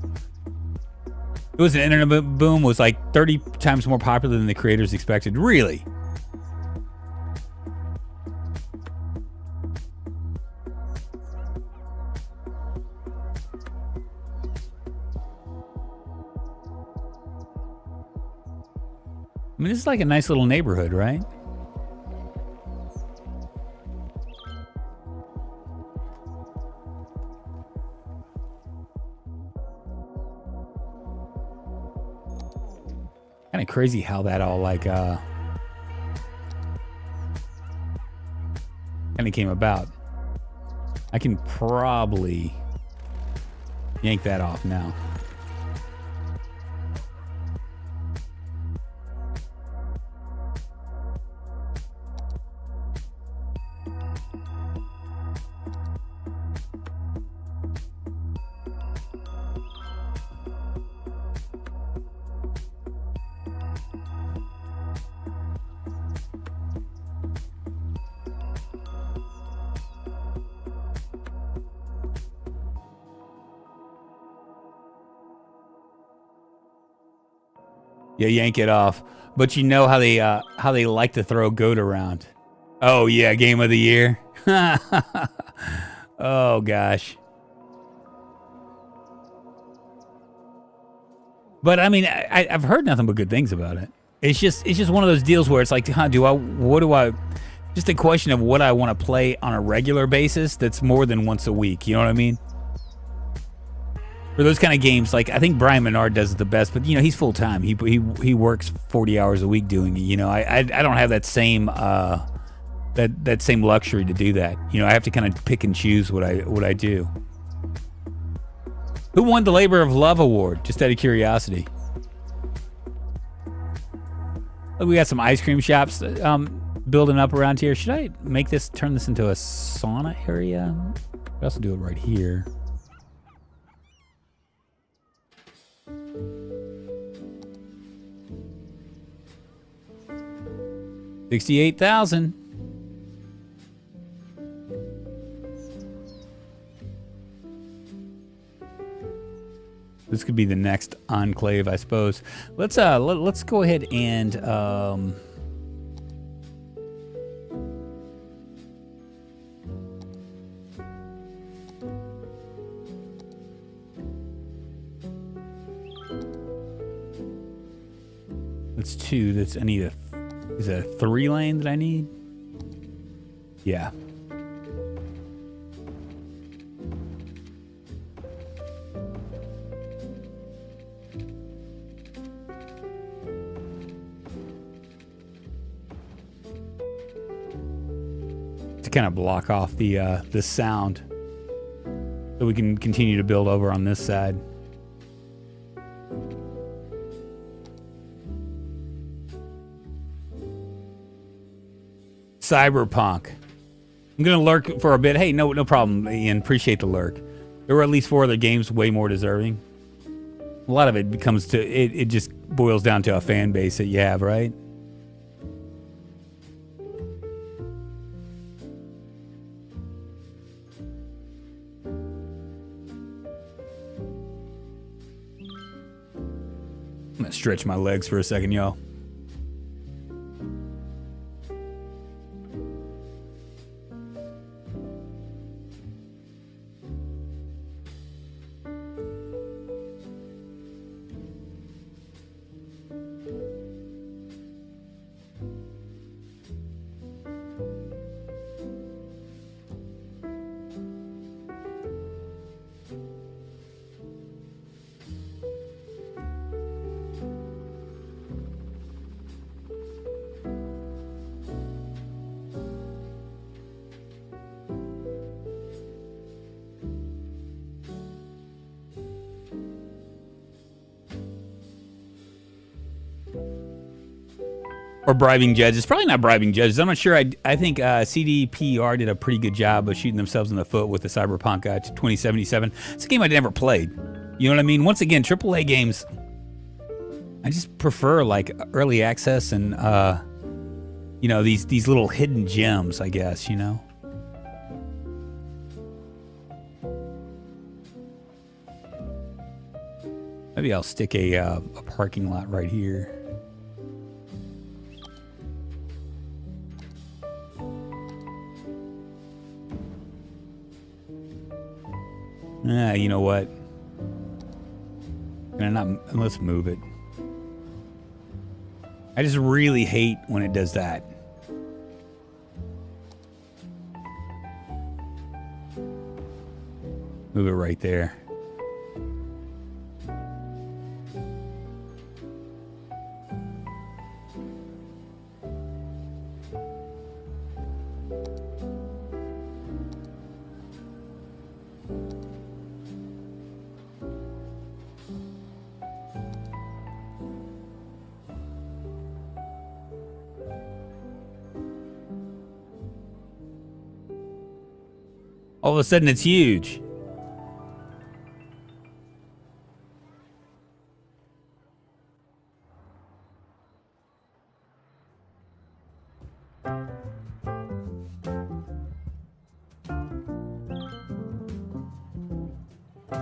It was an internet boom, was like 30 times more popular than the creators expected. Really? I mean, this is like a nice little neighborhood, right? Kind of crazy how that all like kind of came about. I can probably yank that off now. Yeah, yank it off. But you know how they like to throw goat around. Oh yeah, game of the year. Oh gosh. But I mean, I've heard nothing but good things about it. It's just one of those deals where it's like, just a question of what I want to play on a regular basis that's more than once a week. You know what I mean? For those kind of games, like I think Brian Menard does it the best, but you know, he's full time. He works 40 hours a week doing it. You know, I don't have that same that same luxury to do that. You know, I have to kind of pick and choose what I do. Who won the Labor of Love Award? Just out of curiosity. Look, we got some ice cream shops building up around here. Should I turn this into a sauna area? I also do it right here. $68,000. This could be the next enclave, I suppose. Let's go ahead and that's two. That's I need a. Is it a 3-lane that I need? Yeah. To kind of block off the sound, so we can continue to build over on this side. Cyberpunk. I'm gonna lurk for a bit. Hey, no problem, Ian. Appreciate the lurk. There were at least 4 other games way more deserving. A lot of it becomes to it just boils down to a fan base that you have, right? I'm gonna stretch my legs for a second, y'all. Or bribing judges. Probably not bribing judges. I'm not sure. I think CDPR did a pretty good job of shooting themselves in the foot with the Cyberpunk 2077. It's a game I never played. You know what I mean? Once again, AAA games, I just prefer like early access and you know, these little hidden gems, I guess, you know. Maybe I'll stick a parking lot right here. You know what? Can I not? Let's move it. I just really hate when it does that. Move it right there. All of a sudden, it's huge.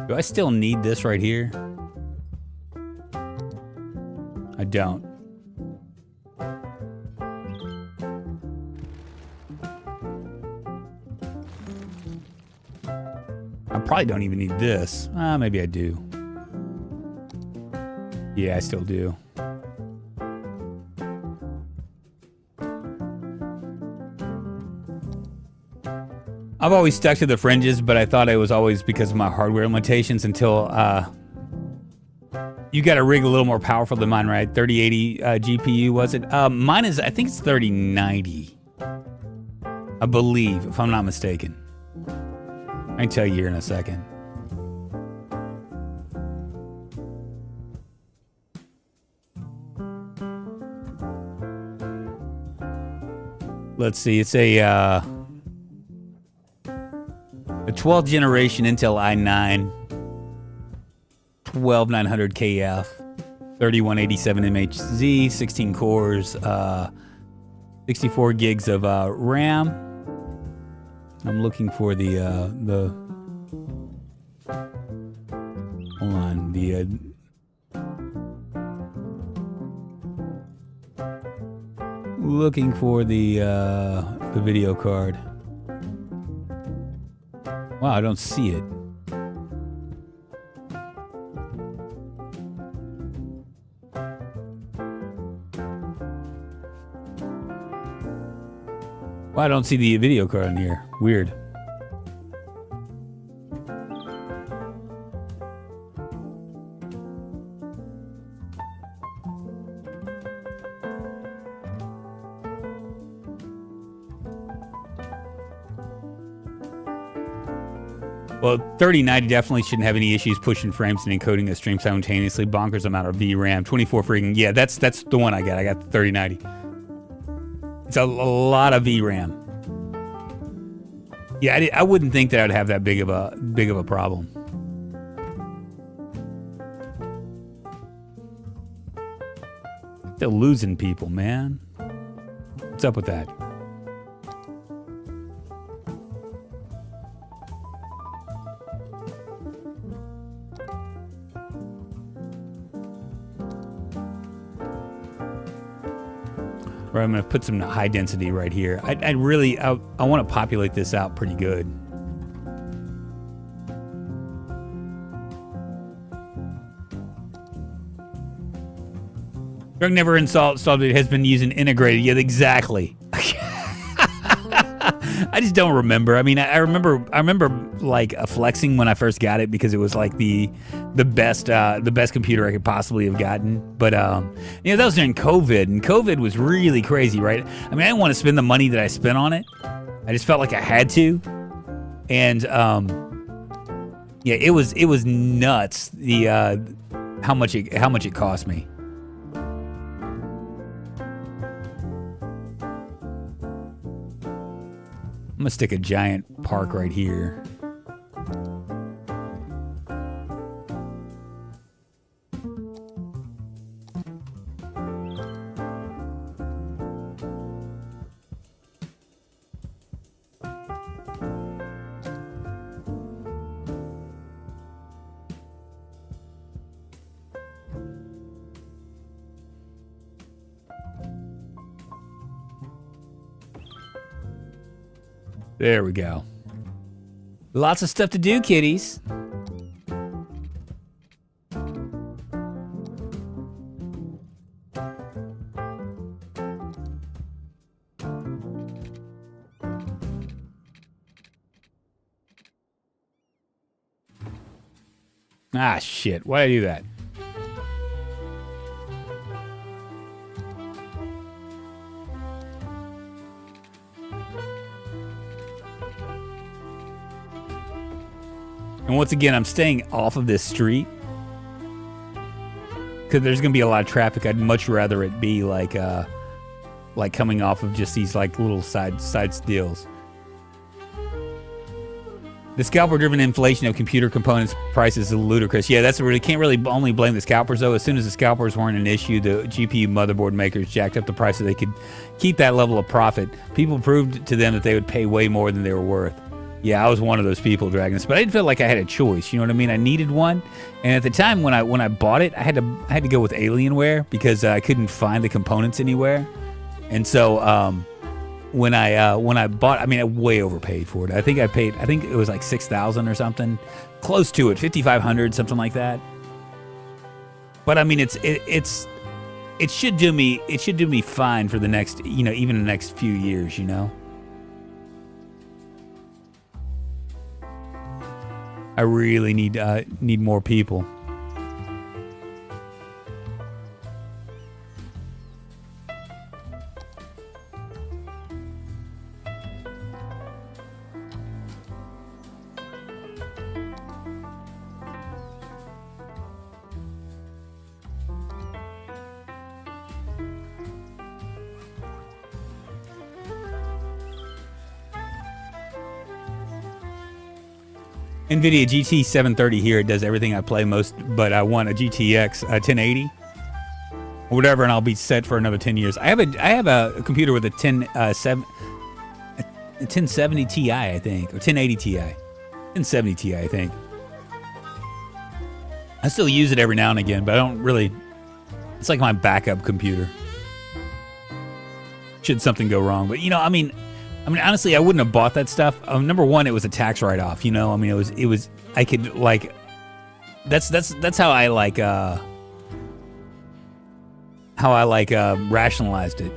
Do I still need this right here? I don't. I probably don't even need this. Maybe I do. Yeah, I still do. I've always stuck to the fringes, but I thought it was always because of my hardware limitations until you got a rig a little more powerful than mine, right? 3080 GPU, was it? Mine is, I think it's 3090. I believe, if I'm not mistaken. I can tell you here in a second. Let's see, it's a 12th generation Intel i9, 12900 KF, 3187 MHz, 16 cores, 64 gigs of RAM. I'm looking for the hold on, looking for the video card. Wow, I don't see it. Well, I don't see the video card in here. Weird. Well, 3090 definitely shouldn't have any issues pushing frames and encoding a stream simultaneously. Bonkers amount of VRAM. 24 freaking... Yeah, that's the one I got. I got the 3090. It's a lot of VRAM. Yeah, I wouldn't think that I'd have that big of a problem. They're losing people, man. What's up with that? Or I'm going to put some high density right here. I want to populate this out pretty good. Drunk never installed it, has been using integrated. Yeah, exactly. I just don't remember. I mean, I remember like flexing when I first got it because it was like the best computer I could possibly have gotten. But you know, that was during COVID, and COVID was really crazy, right? I mean, I didn't want to spend the money that I spent on it. I just felt like I had to, and yeah, it was nuts. The how much it cost me. I'm gonna stick a giant park right here. There we go. Lots of stuff to do, kiddies. Ah, shit. Why'd I do that? And once again, I'm staying off of this street because there's going to be a lot of traffic. I'd much rather it be like coming off of just these like little side deals. The scalper-driven inflation of computer components prices is ludicrous. Yeah, that's really can't really only blame the scalpers though. As soon as the scalpers weren't an issue, the GPU motherboard makers jacked up the price so they could keep that level of profit. People proved to them that they would pay way more than they were worth. Yeah, I was one of those people, Dragons, but I didn't feel like I had a choice. You know what I mean? I needed one, and at the time when I bought it, I had to go with Alienware because I couldn't find the components anywhere, and so when I bought, I mean, I way overpaid for it. I think it was like $6,000 or something, close to it, $5,500, something like that. But I mean, it should do me fine for the next, even the next few years, I really need more people. NVIDIA GT 730 here. It does everything I play most, but I want a GTX 1080 or whatever, and I'll be set for another 10 years. I have a computer with a 1070 Ti, I think, or 1080 Ti, 1070 Ti, I think. I still use it every now and again, but I don't really. It's like my backup computer. Should something go wrong, but I mean, honestly, I wouldn't have bought that stuff. Number one, it was a tax write-off. I mean, it was. I could like. That's how I like. Rationalized it.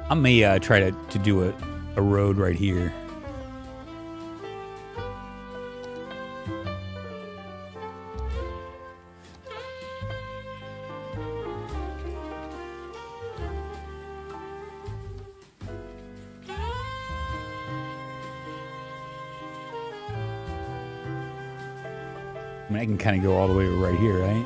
I may try to do a road right here. I mean, I can kind of go all the way right here, right?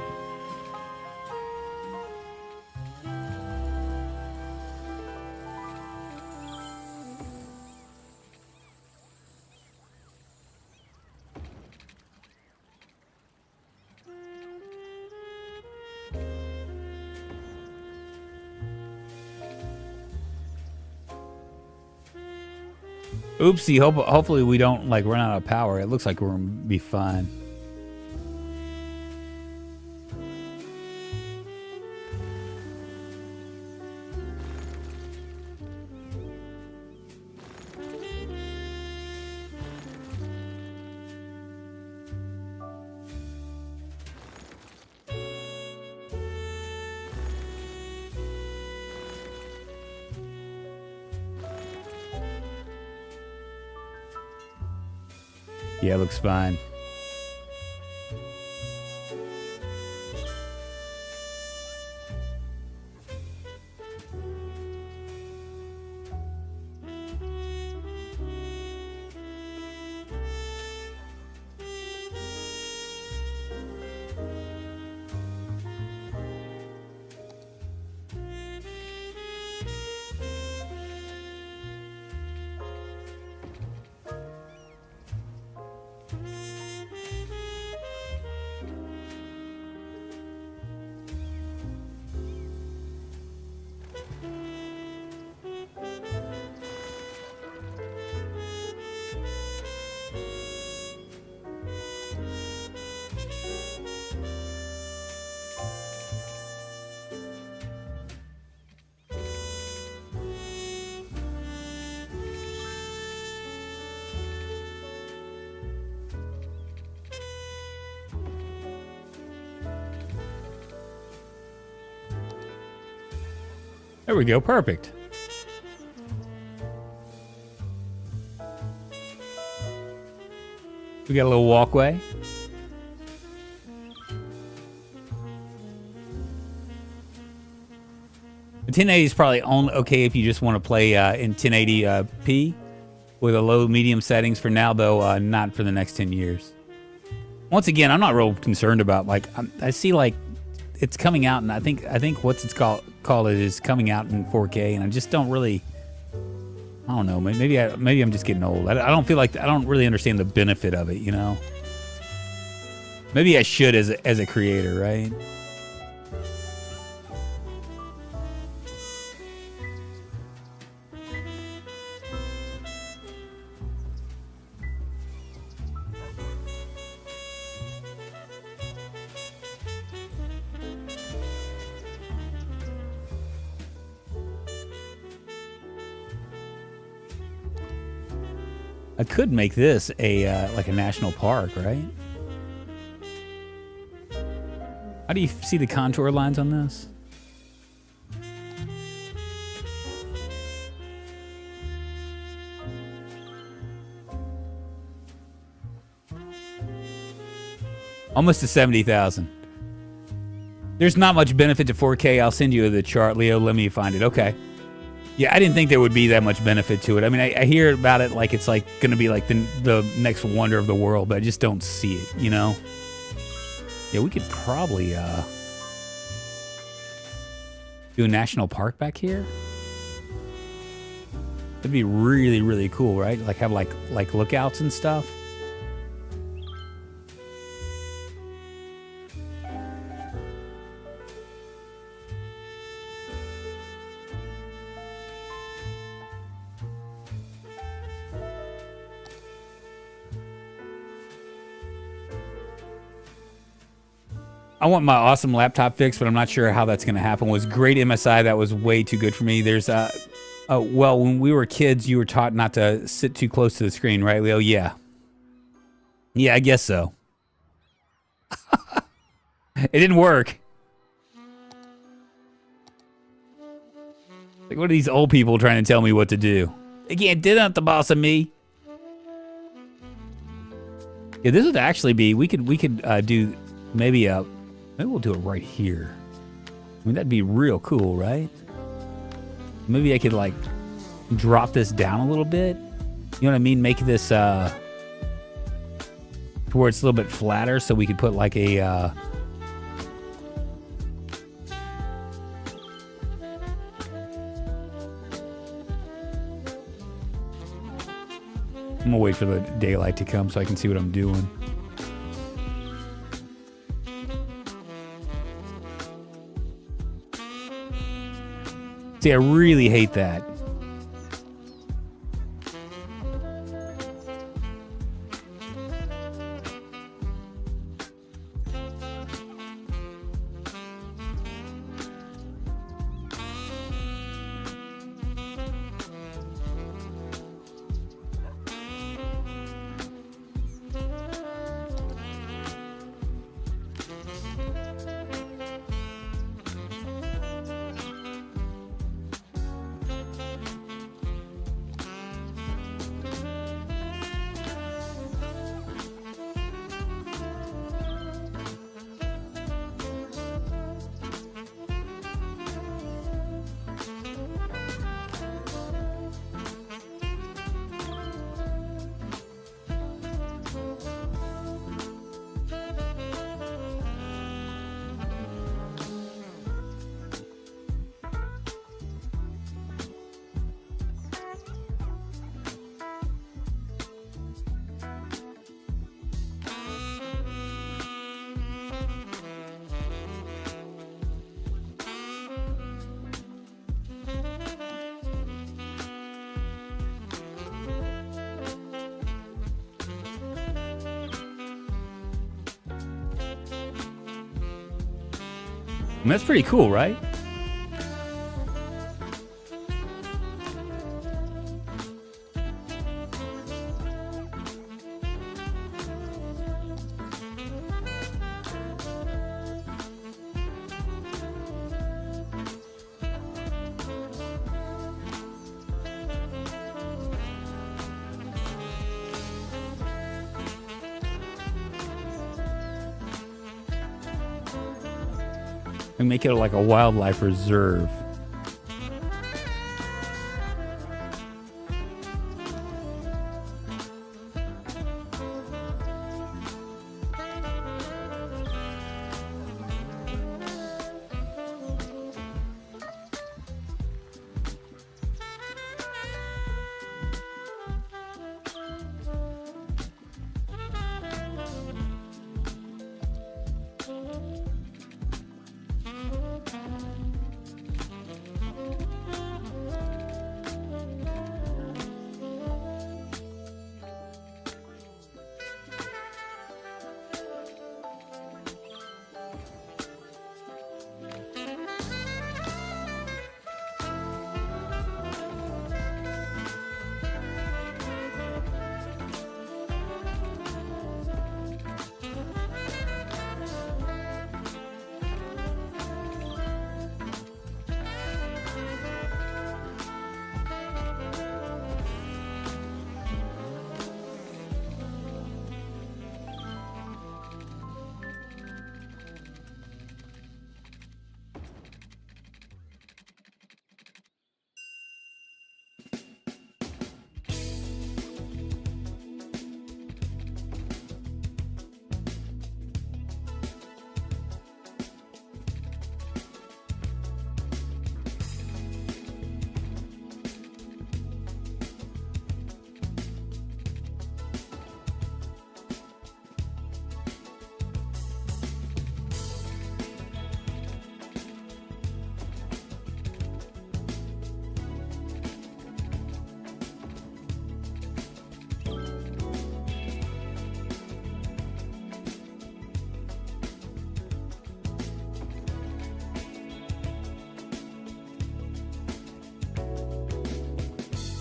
Oopsie, hopefully we don't run out of power. It looks like we're gonna be fine. Yeah, it looks fine. There we go. Perfect. We got a little walkway. The 1080 is probably only okay if you just want to play in 1080p with a low medium settings for now, though not for the next 10 years. Once again, I'm not real concerned about, like, I see, like, it's coming out, and I think what's it's called it is coming out in 4K, and I just don't really, I don't know, maybe I'm just getting old. I don't feel like, I don't really understand the benefit of it, you know? Maybe I should as a creator, right? I could make this a like a national park, right? How do you see the contour lines on this? Almost to 70,000. There's not much benefit to 4K. I'll send you the chart, Leo. Let me find it. Okay. Yeah, I didn't think there would be that much benefit to it. I mean, I hear about it like it's like going to be like the next wonder of the world, but I just don't see it, you know? Yeah, we could probably do a national park back here. That'd be really, really cool, right? Like have like lookouts and stuff. I want my awesome laptop fixed, but I'm not sure how that's going to happen. It was great MSI. That was way too good for me. There's, well, when we were kids, you were taught not to sit too close to the screen, right, Leo? Yeah. Yeah, I guess so. It didn't work. Like, what are these old people trying to tell me what to do? They can't do that, the boss of me. Yeah, this would actually be, we could do maybe we'll do it right here. I mean, that'd be real cool, right? Maybe I could, like, drop this down a little bit. You know what I mean? Make this to where it's a little bit flatter so we could put, like, a... I'm gonna wait for the daylight to come so I can see what I'm doing. See, I really hate that. I mean, that's pretty cool, right? and make it like a wildlife reserve.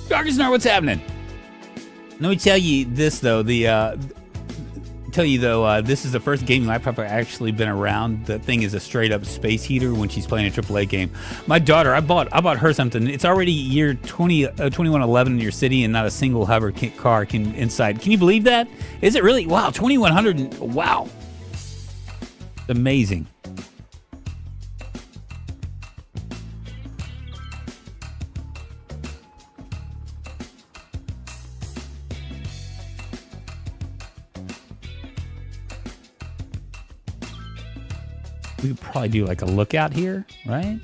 Darkest what's happening? Let me tell you this though. This is the first gaming laptop I've actually been around. The thing is a straight up space heater when she's playing a AAA game. My daughter, I bought her something. It's already year 2111 in your city, and not a single hover car can inside. Can you believe that? Is it really? Wow, 2100. Wow, amazing. We could probably do like a lookout here, right?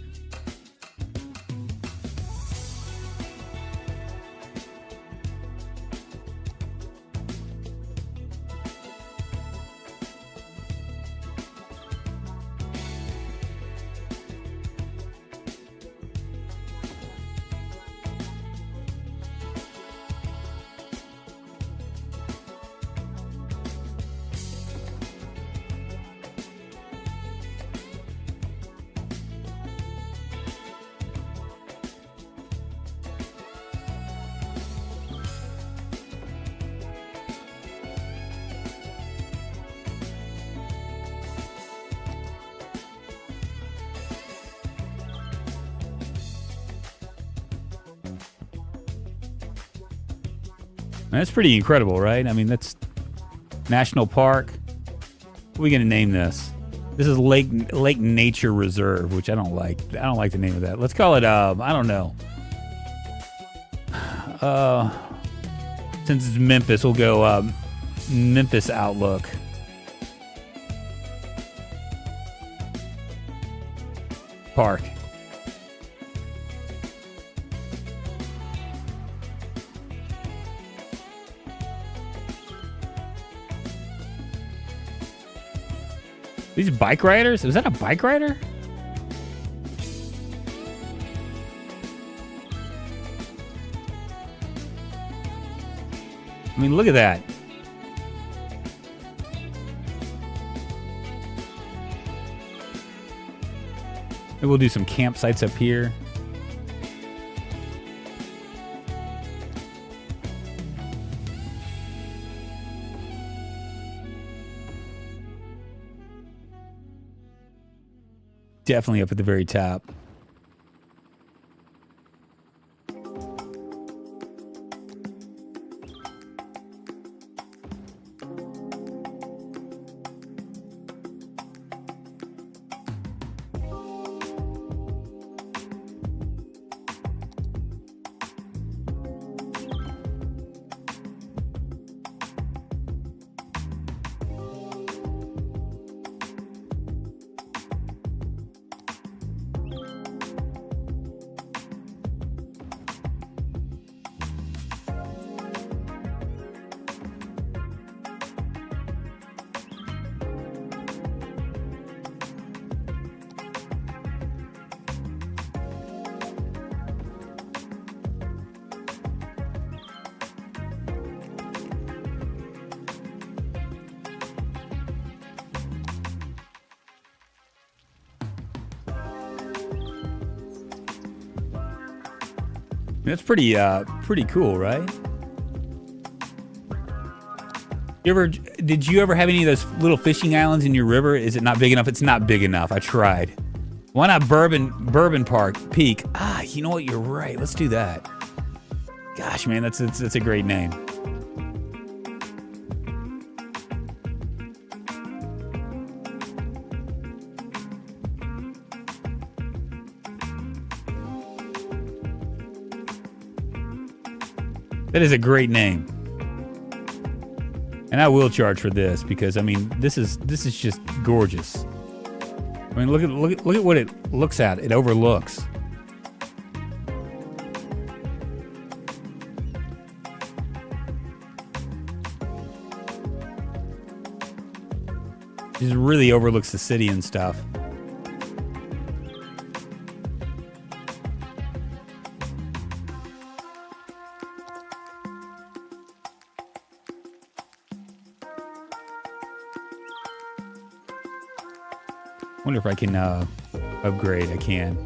That's pretty incredible, right? I mean, that's National Park. What are we going to name this? This is Lake Nature Reserve, which I don't like. I don't like the name of that. Let's call it, I don't know. Since it's Memphis, we'll go Memphis Outlook. Park. These bike riders? Was that a bike rider? I mean, look at that. Maybe we'll do some campsites up here. Definitely up at the very top. That's pretty cool, right? Did you ever have any of those little fishing islands in your river? Is it not big enough? It's not big enough. I tried. Why not Bourbon Park Peak? You know what? You're right. Let's do that. Gosh, man, that's a great name. That is a great name. And I will charge for this because I mean this is just gorgeous. I mean look at what it looks at. It overlooks. It just really overlooks the city and stuff. Wonder if I can upgrade. I can.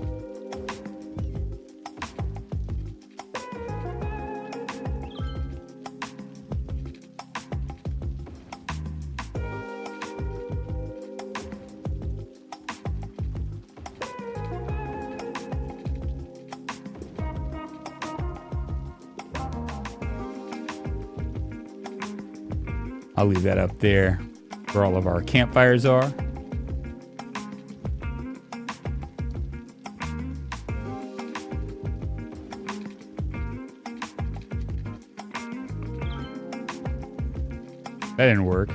I'll leave that up there where all of our campfires are. That didn't work.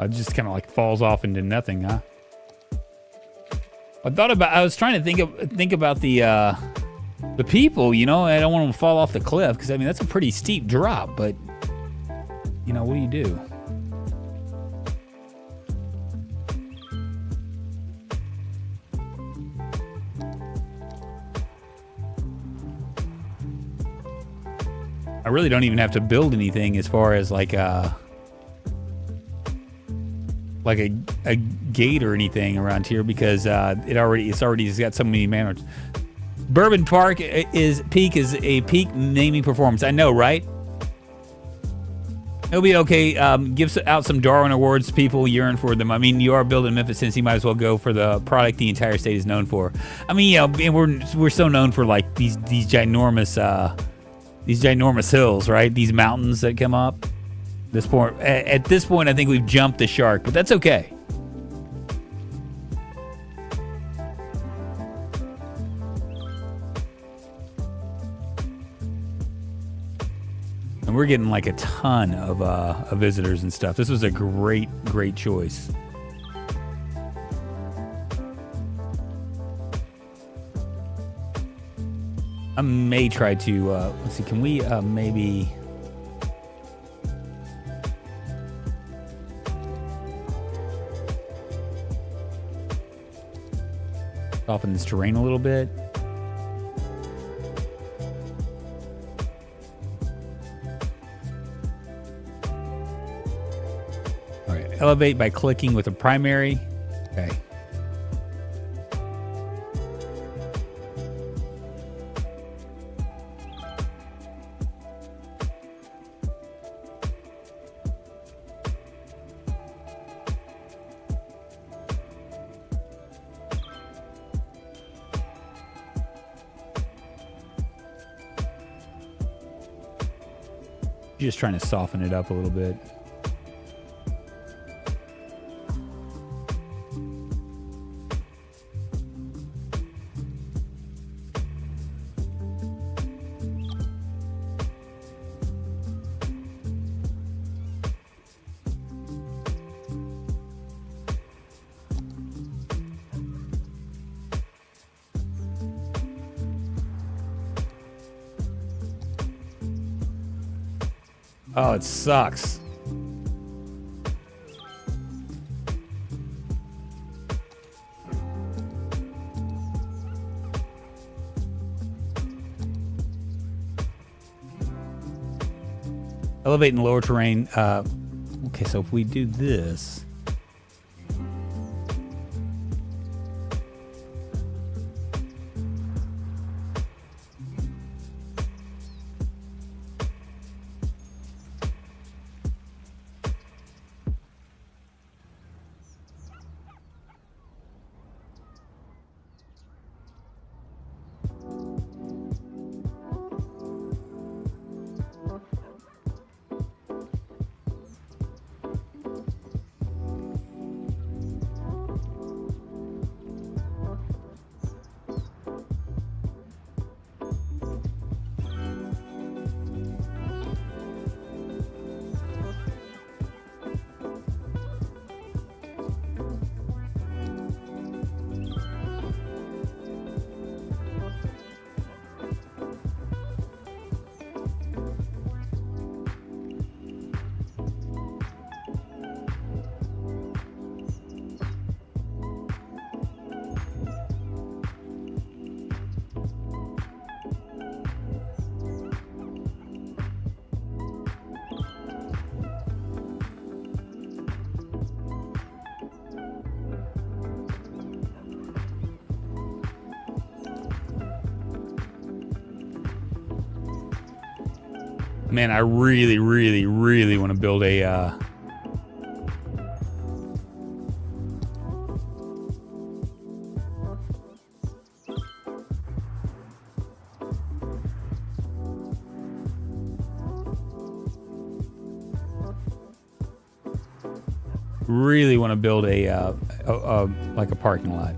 It just kind of like falls off into nothing, huh? I was trying to think about the people, you know. I don't want them to fall off the cliff because I mean that's a pretty steep drop, but you know, what do you do? I really don't even have to build anything as far as like a gate or anything around here because it's already got so many manors. Bourbon Park is a peak naming performance. I know, right? It'll be okay. Give out some Darwin Awards. People yearn for them. I mean, you are building Memphis, Tennessee. Might as well go for the product the entire state is known for. I mean, you know, and we're so known for like these ginormous hills, right? These mountains that come up. At this point, I think we've jumped the shark, but that's okay. And we're getting like a ton of visitors and stuff. This was a great choice. I may try to, let's see, can we maybe... soften this terrain a little bit. All right, elevate by clicking with a primary. Okay. Just trying to soften it up a little bit. Oh, it sucks. Elevate in lower terrain. Okay, so if we do this. Man, I really, really, really want to build a like a parking lot.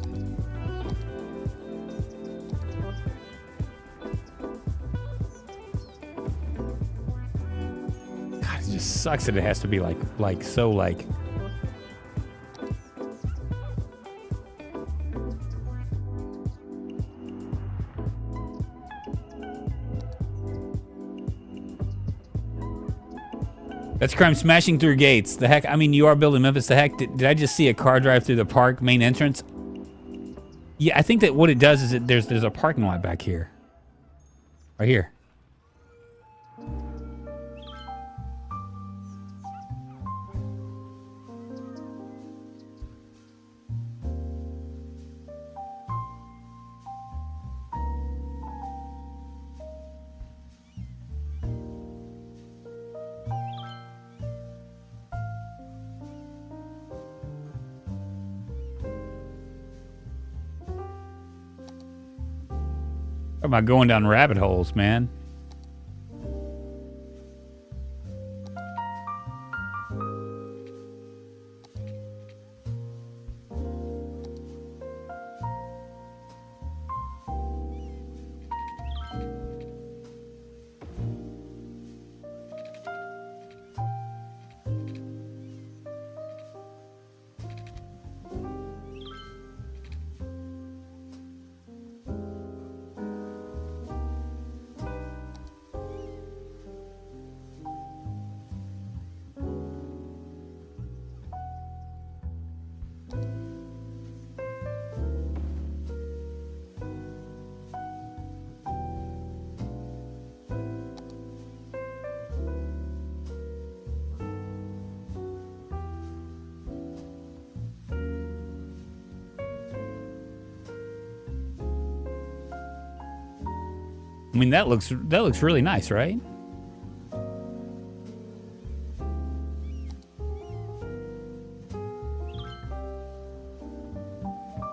Sucks that it has to be like That's crime smashing through gates. The heck? I mean, you are building Memphis. The heck? Did I just see a car drive through the park main entrance? Yeah, I think that what it does is there's a parking lot back here. Right here. Talk about going down rabbit holes, man. I mean, that looks really nice, right?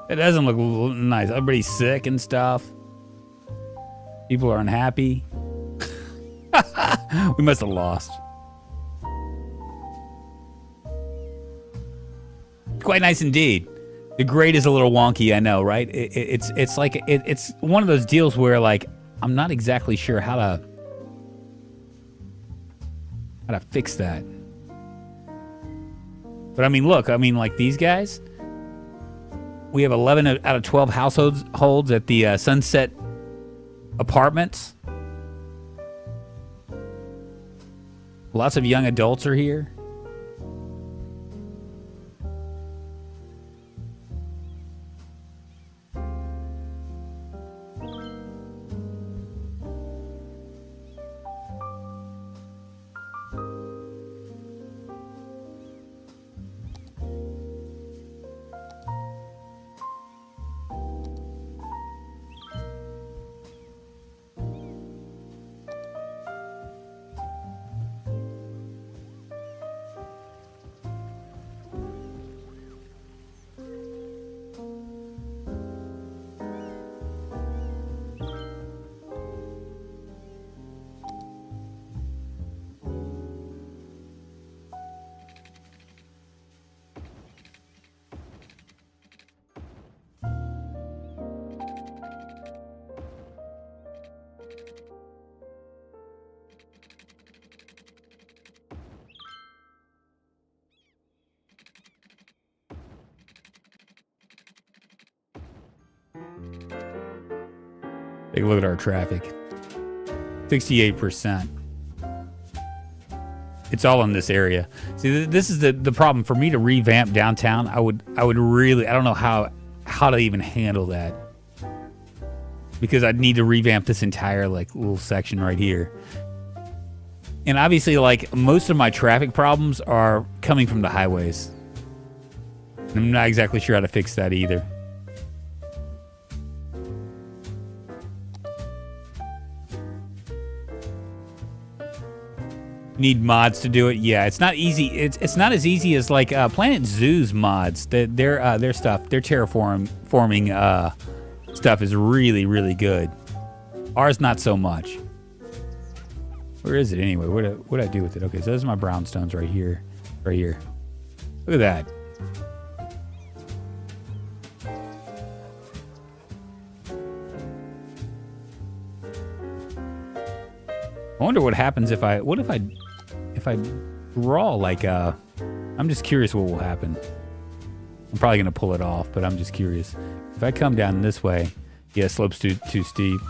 It doesn't look nice. Everybody's sick and stuff. People are unhappy. We must have lost. Quite nice indeed. The grade is a little wonky, I know, right? It's like it's one of those deals where like I'm not exactly sure how to fix that. But I mean, look, I mean, like these guys, we have 11 out of 12 households at the Sunset Apartments. Lots of young adults are here. Take a look at our traffic. 68%. It's all in this area. See, this is the problem. For me to revamp downtown, I would really, I don't know how to even handle that. Because I'd need to revamp this entire like little section right here. And obviously, like, most of my traffic problems are coming from the highways. I'm not exactly sure how to fix that either. Need mods to do it. Yeah, it's not easy. It's not as easy as like Planet Zoo's mods. Their stuff, their terraforming stuff is really, really good. Ours not so much. Where is it anyway? What do I do with it? Okay, so those are my brownstones right here. Right here. Look at that. I wonder what happens if I draw like I'm just curious what will happen. I'm probably gonna pull it off, but I'm just curious. If I come down this way, yeah, slope's too steep.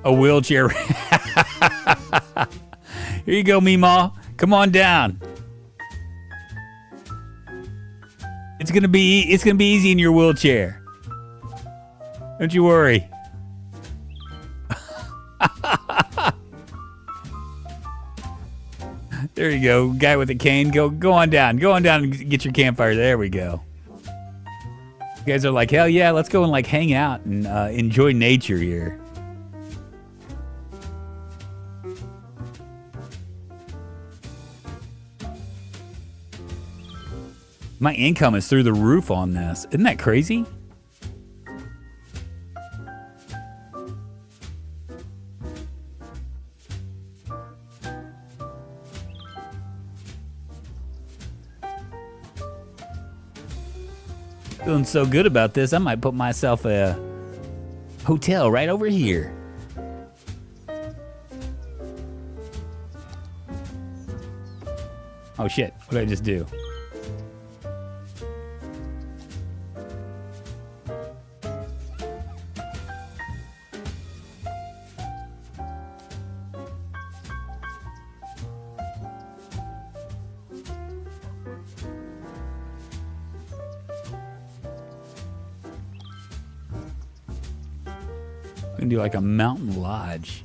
A wheelchair. Here you go, Meemaw. Come on down. It's gonna be easy in your wheelchair. Don't you worry. There you go, guy with the cane. Go on down. Go on down and get your campfire. There we go. You guys are like, hell yeah, let's go and like hang out and enjoy nature here. My income is through the roof on this. Isn't that crazy? Feeling so good about this, I might put myself a hotel right over here. Oh shit, what did I just do? Gonna do like a mountain lodge.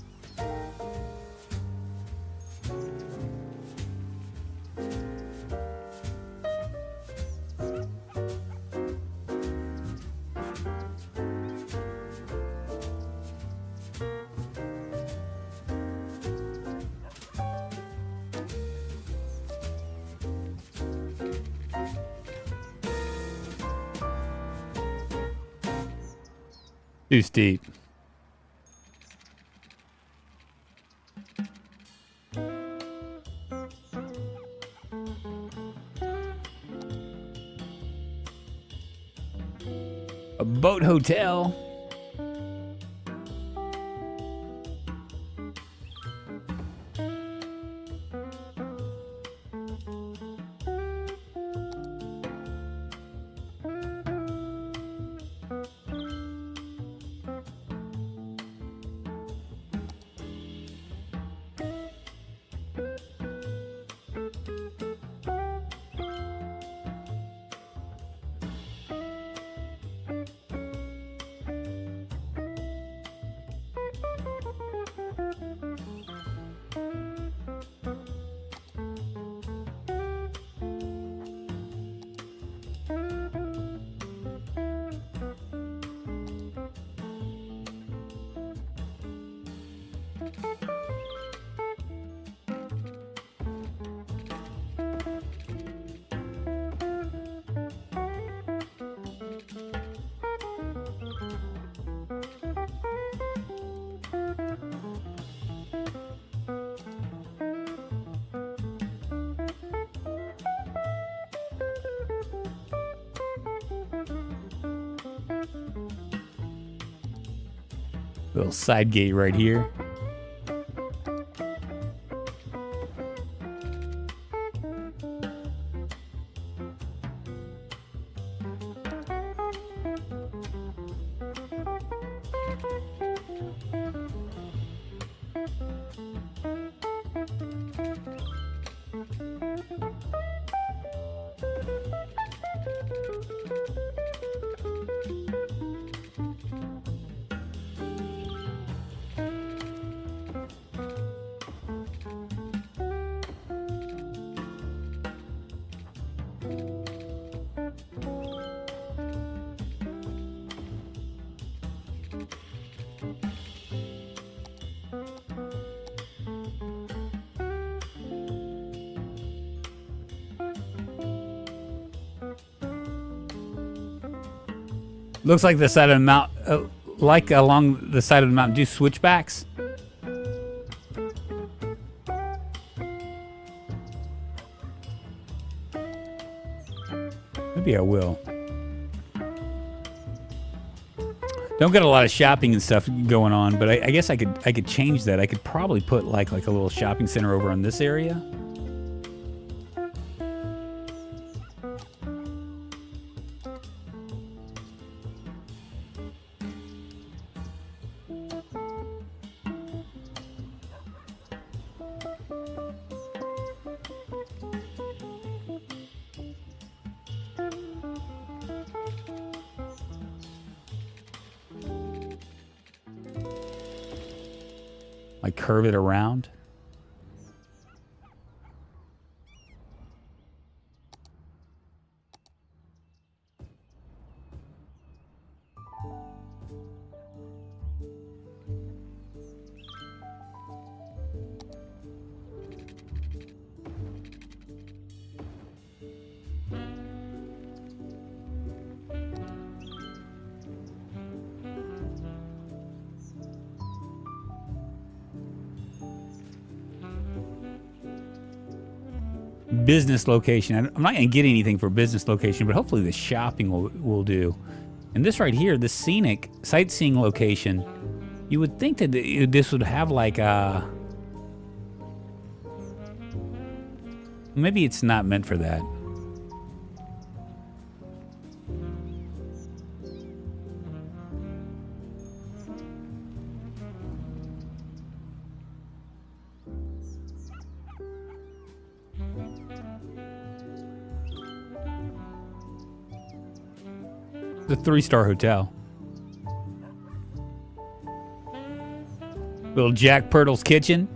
Too steep. A boat hotel. Little side gate right here. Looks like the side of the mount, like along the side of the mountain, do switchbacks. Maybe I will. Don't get a lot of shopping and stuff going on, but I guess I could change that. I could probably put like a little shopping center over on this area. Like curve it around. Business location. I'm not going to get anything for business location, but hopefully the shopping will do. And this right here, the scenic sightseeing location, you would think that this would have like a... Maybe it's not meant for that. The 3-star hotel. Little Jack Pirtle's Kitchen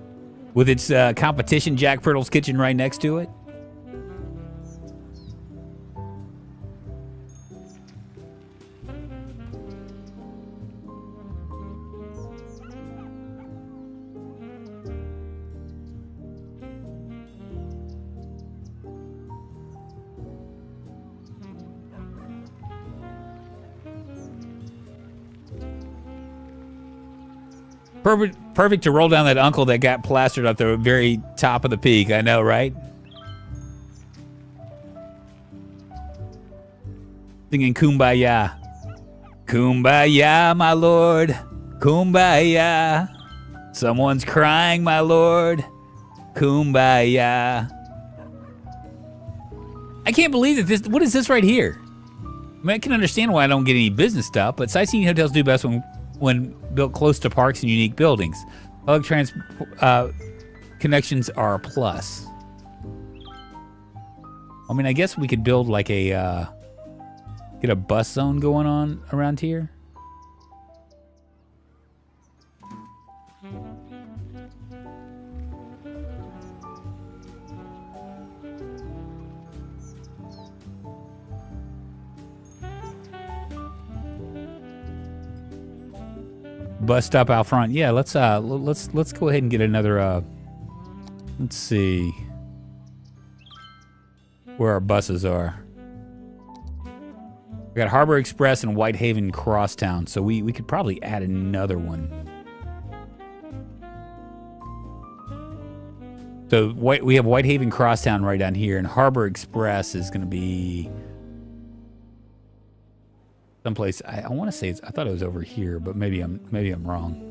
with its competition Jack Pirtle's Kitchen right next to it. Perfect to roll down that uncle that got plastered up the very top of the peak. I know, right? Singing Kumbaya. Kumbaya, my lord. Kumbaya. Someone's crying, my lord. Kumbaya. I can't believe that this. What is this right here? I mean, I can understand why I don't get any business stuff, but sightseeing hotels do best when built close to parks and unique buildings. Public connections are a plus. I mean, I guess we could build like a get a bus zone going on around here. Bus stop out front. Yeah, let's go ahead and get another let's see where our buses are. We got Harbor Express and Whitehaven Crosstown, so we could probably add another one. So we have Whitehaven Crosstown right down here, and Harbor Express is going to be someplace. I want to say I thought it was over here, but maybe I'm wrong.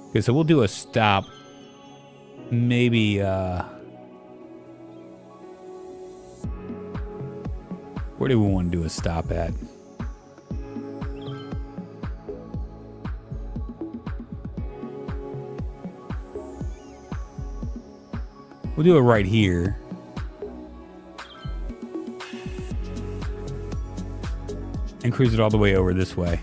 Okay, so we'll do a stop. Maybe where do we want to do a stop at? We'll do it right here. And cruise it all the way over this way.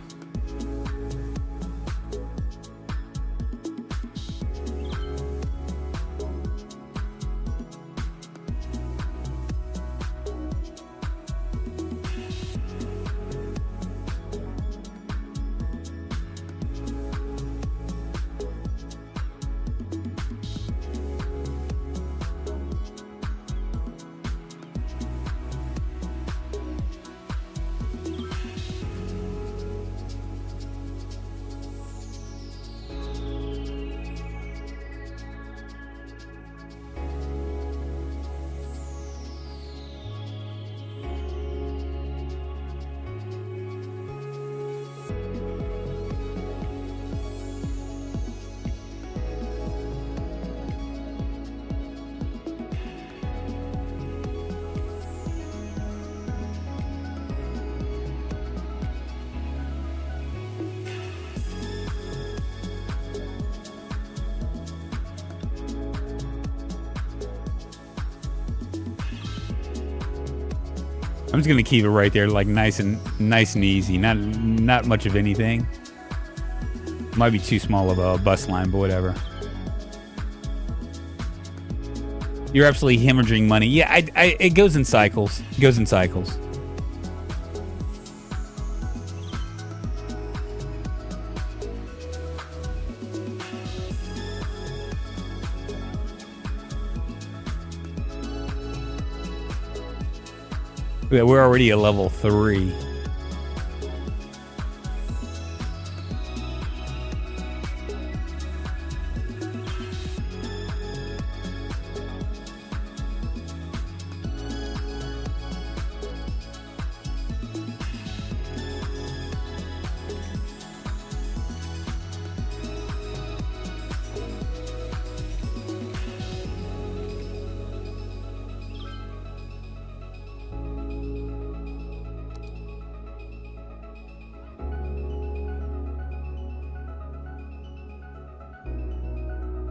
I'm just gonna keep it right there, like nice and easy. Not much of anything. Might be too small of a bus line, but whatever. You're absolutely hemorrhaging money. Yeah, it goes in cycles. It goes in cycles. Yeah, we're already at level 3.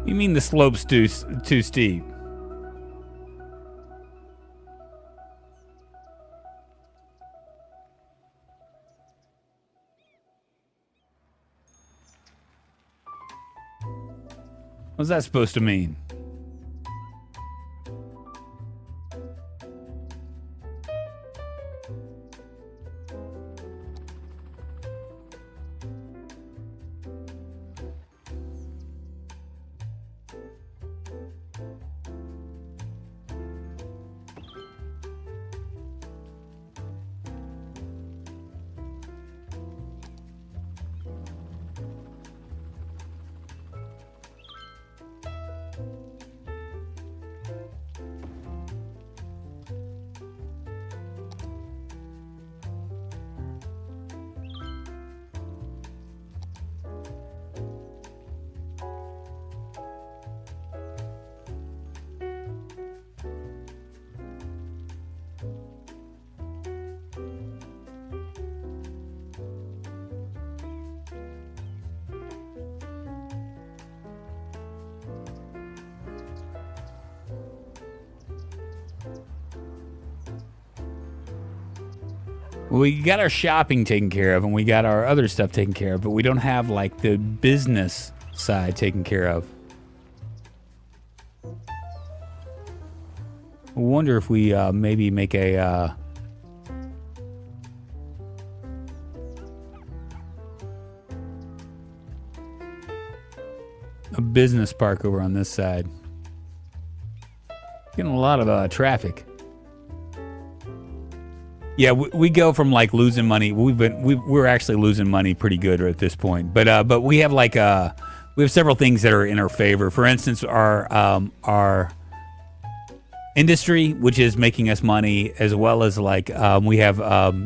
You mean the slope's too steep? What's that supposed to mean? We got our shopping taken care of, and we got our other stuff taken care of, but we don't have, like, the business side taken care of. I wonder if we maybe make a business park over on this side. Getting a lot of traffic. Yeah, we go from like losing money. We're actually losing money pretty good at this point. But we have like we have several things that are in our favor. For instance, our industry, which is making us money, as well as like we have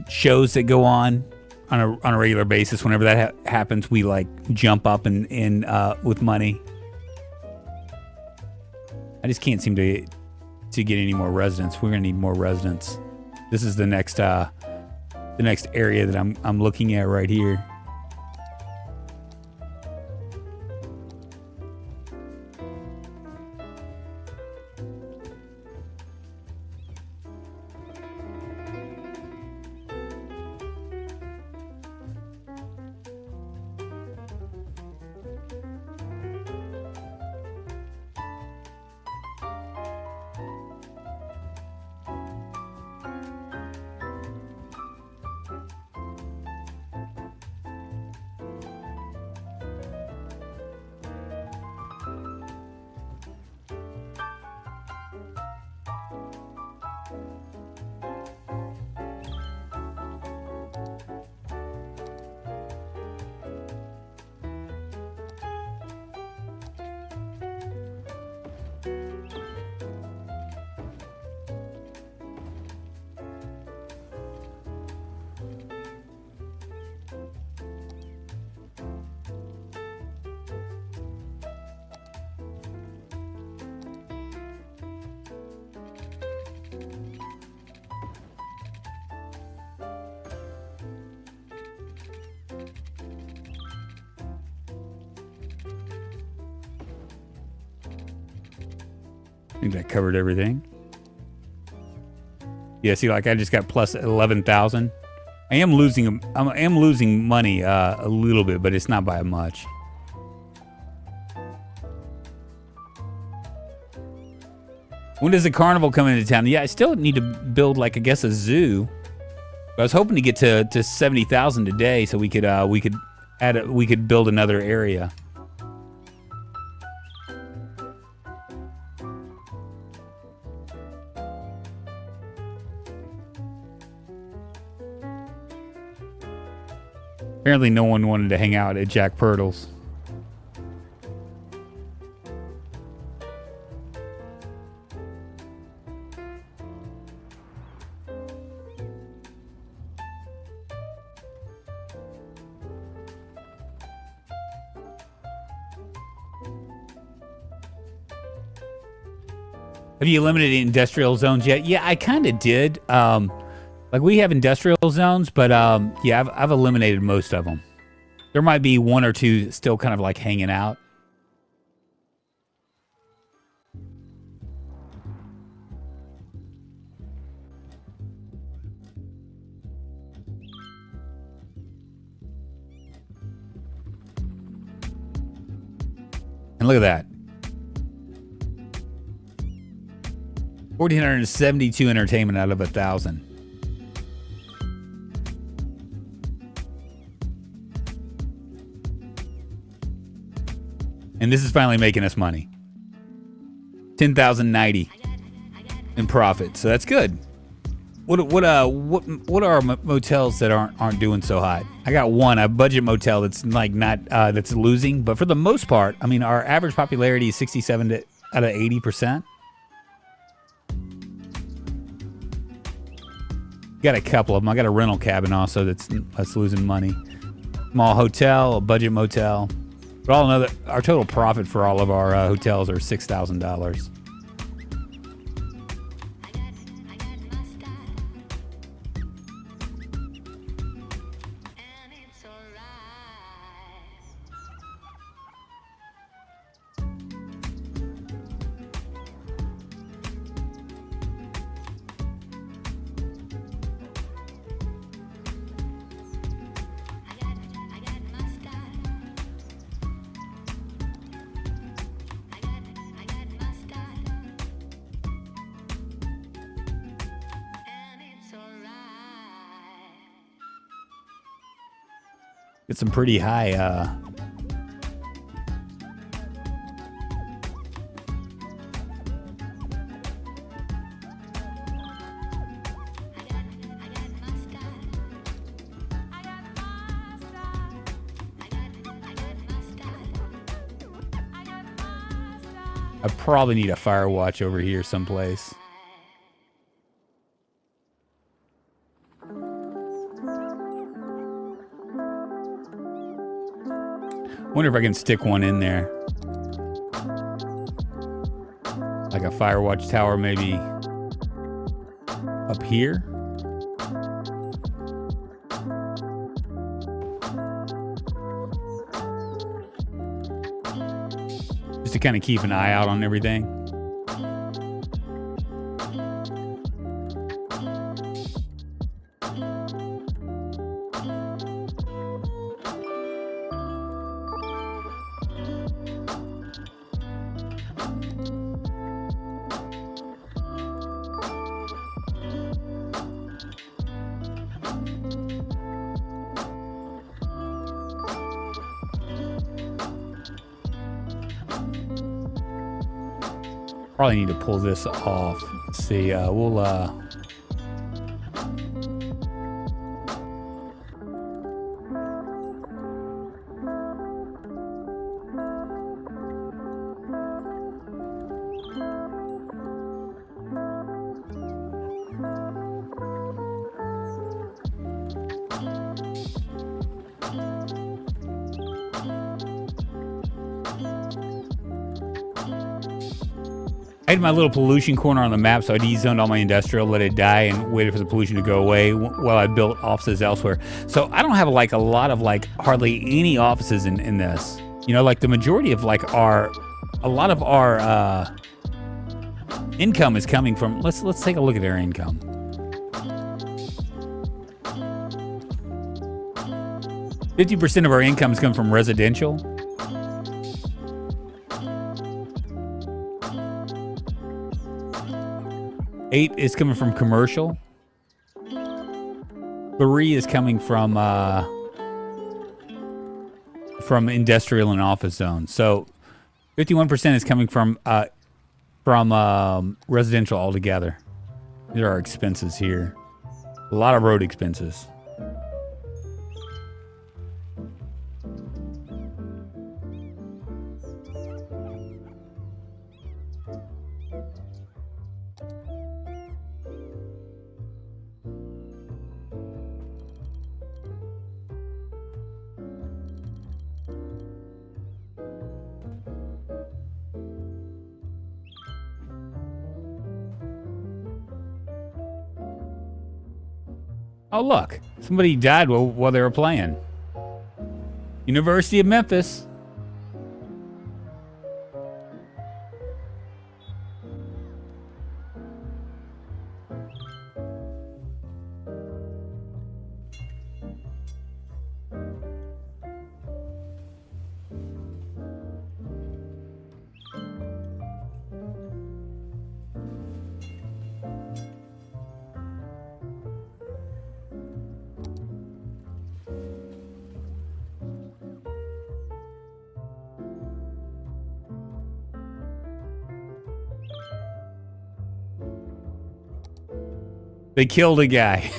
shows that go on a regular basis. Whenever that happens, we like jump up in with money. I just can't seem to get any more residents. We're gonna need more residents. This is the next area that I'm looking at right here. I think that covered everything. Yeah, see, like I just got plus 11,000. I am losing money a little bit, but it's not by much. When does the carnival come into town? Yeah, I still need to build, like, I guess, a zoo. I was hoping to get to 70,000 today, so we could build another area. Apparently no one wanted to hang out at Jack Purtle's. Have you eliminated industrial zones yet? Yeah, I kind of did. Like, we have industrial zones, but yeah, I've eliminated most of them. There might be one or two still kind of like hanging out. And look at that. 1,472 entertainment out of 1,000. And this is finally making us money. 10,090 in profit, so that's good. What are motels that aren't doing so hot? I got one, a budget motel that's like not that's losing, but for the most part, I mean, our average popularity is 67 out of 80%. Got a couple of them. I got a rental cabin also that's losing money. Small hotel, a budget motel. But all know that our total profit for all of our hotels are $6,000. Get some pretty high I probably need a fire watch over here someplace. Wonder if I can stick one in there. Like a fire watch tower maybe up here. Just to kind of keep an eye out on everything. Probably need to pull this off. Let's see, we'll I had my little pollution corner on the map, so I de-zoned all my industrial, let it die, and waited for the pollution to go away while I built offices elsewhere. So I don't have like a lot of like hardly any offices in this. You know, like the majority of like a lot of our income is coming from. Let's take a look at our income. %50 of our income is coming from residential. 8 is coming from commercial. 3 is coming from industrial and office zones. So 51% is coming from residential altogether. There are expenses here. A lot of road expenses. Oh, look. Somebody died while they were playing. University of Memphis. They killed a guy.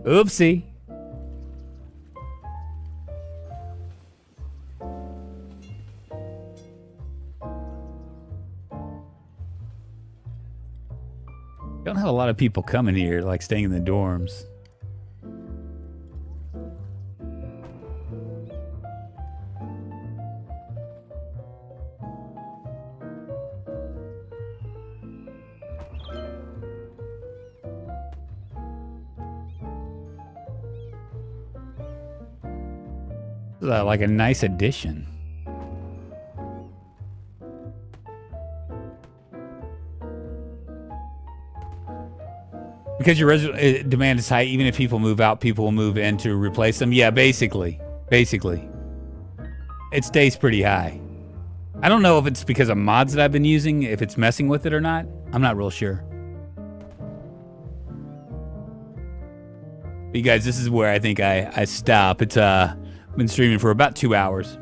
Oopsie. Don't have a lot of people coming here, like staying in the dorms. Like a nice addition. Because your demand is high, even if people move out, people will move in to replace them. Yeah, basically. It stays pretty high. I don't know if it's because of mods that I've been using, if it's messing with it or not. I'm not real sure. But you guys, this is where I think I stop. It's been streaming for about 2 hours.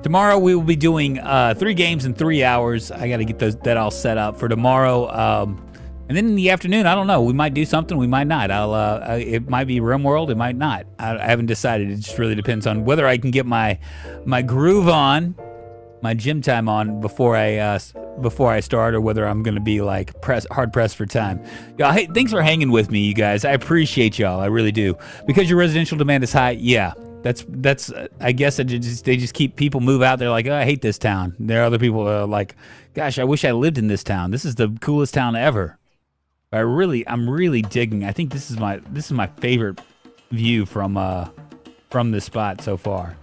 Tomorrow we will be doing 3 games in 3 hours. I got to get that all set up for tomorrow. And then in the afternoon, I don't know. We might do something. We might not. It might be RimWorld. It might not. I haven't decided. It just really depends on whether I can get my groove on, my gym time on before I start, or whether I'm gonna be like hard pressed for time. Y'all, hey, thanks for hanging with me, you guys. I appreciate y'all. I really do. Because your residential demand is high. Yeah, that's. I guess they just keep people move out. They're like, oh, I hate this town. There are other people that are like, gosh, I wish I lived in this town. This is the coolest town ever. I'm really digging. I think this is my favorite view from this spot so far,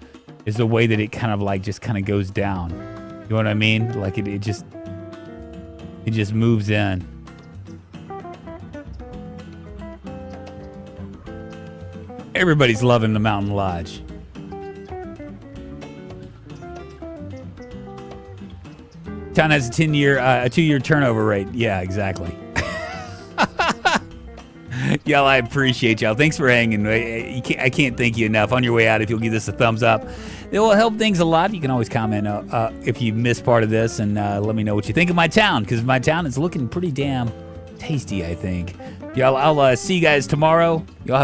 is the way that it kind of goes down. You know what I mean? Like it just moves in. Everybody's loving the Mountain Lodge. Town has a 2-year turnover rate. Yeah, exactly. Y'all, I appreciate y'all. Thanks for hanging. I can't thank you enough. On your way out, if you'll give this a thumbs up, it will help things a lot. You can always comment if you missed part of this, and let me know what you think of my town, because my town is looking pretty damn tasty, I think. Y'all, I'll see you guys tomorrow. Y'all have a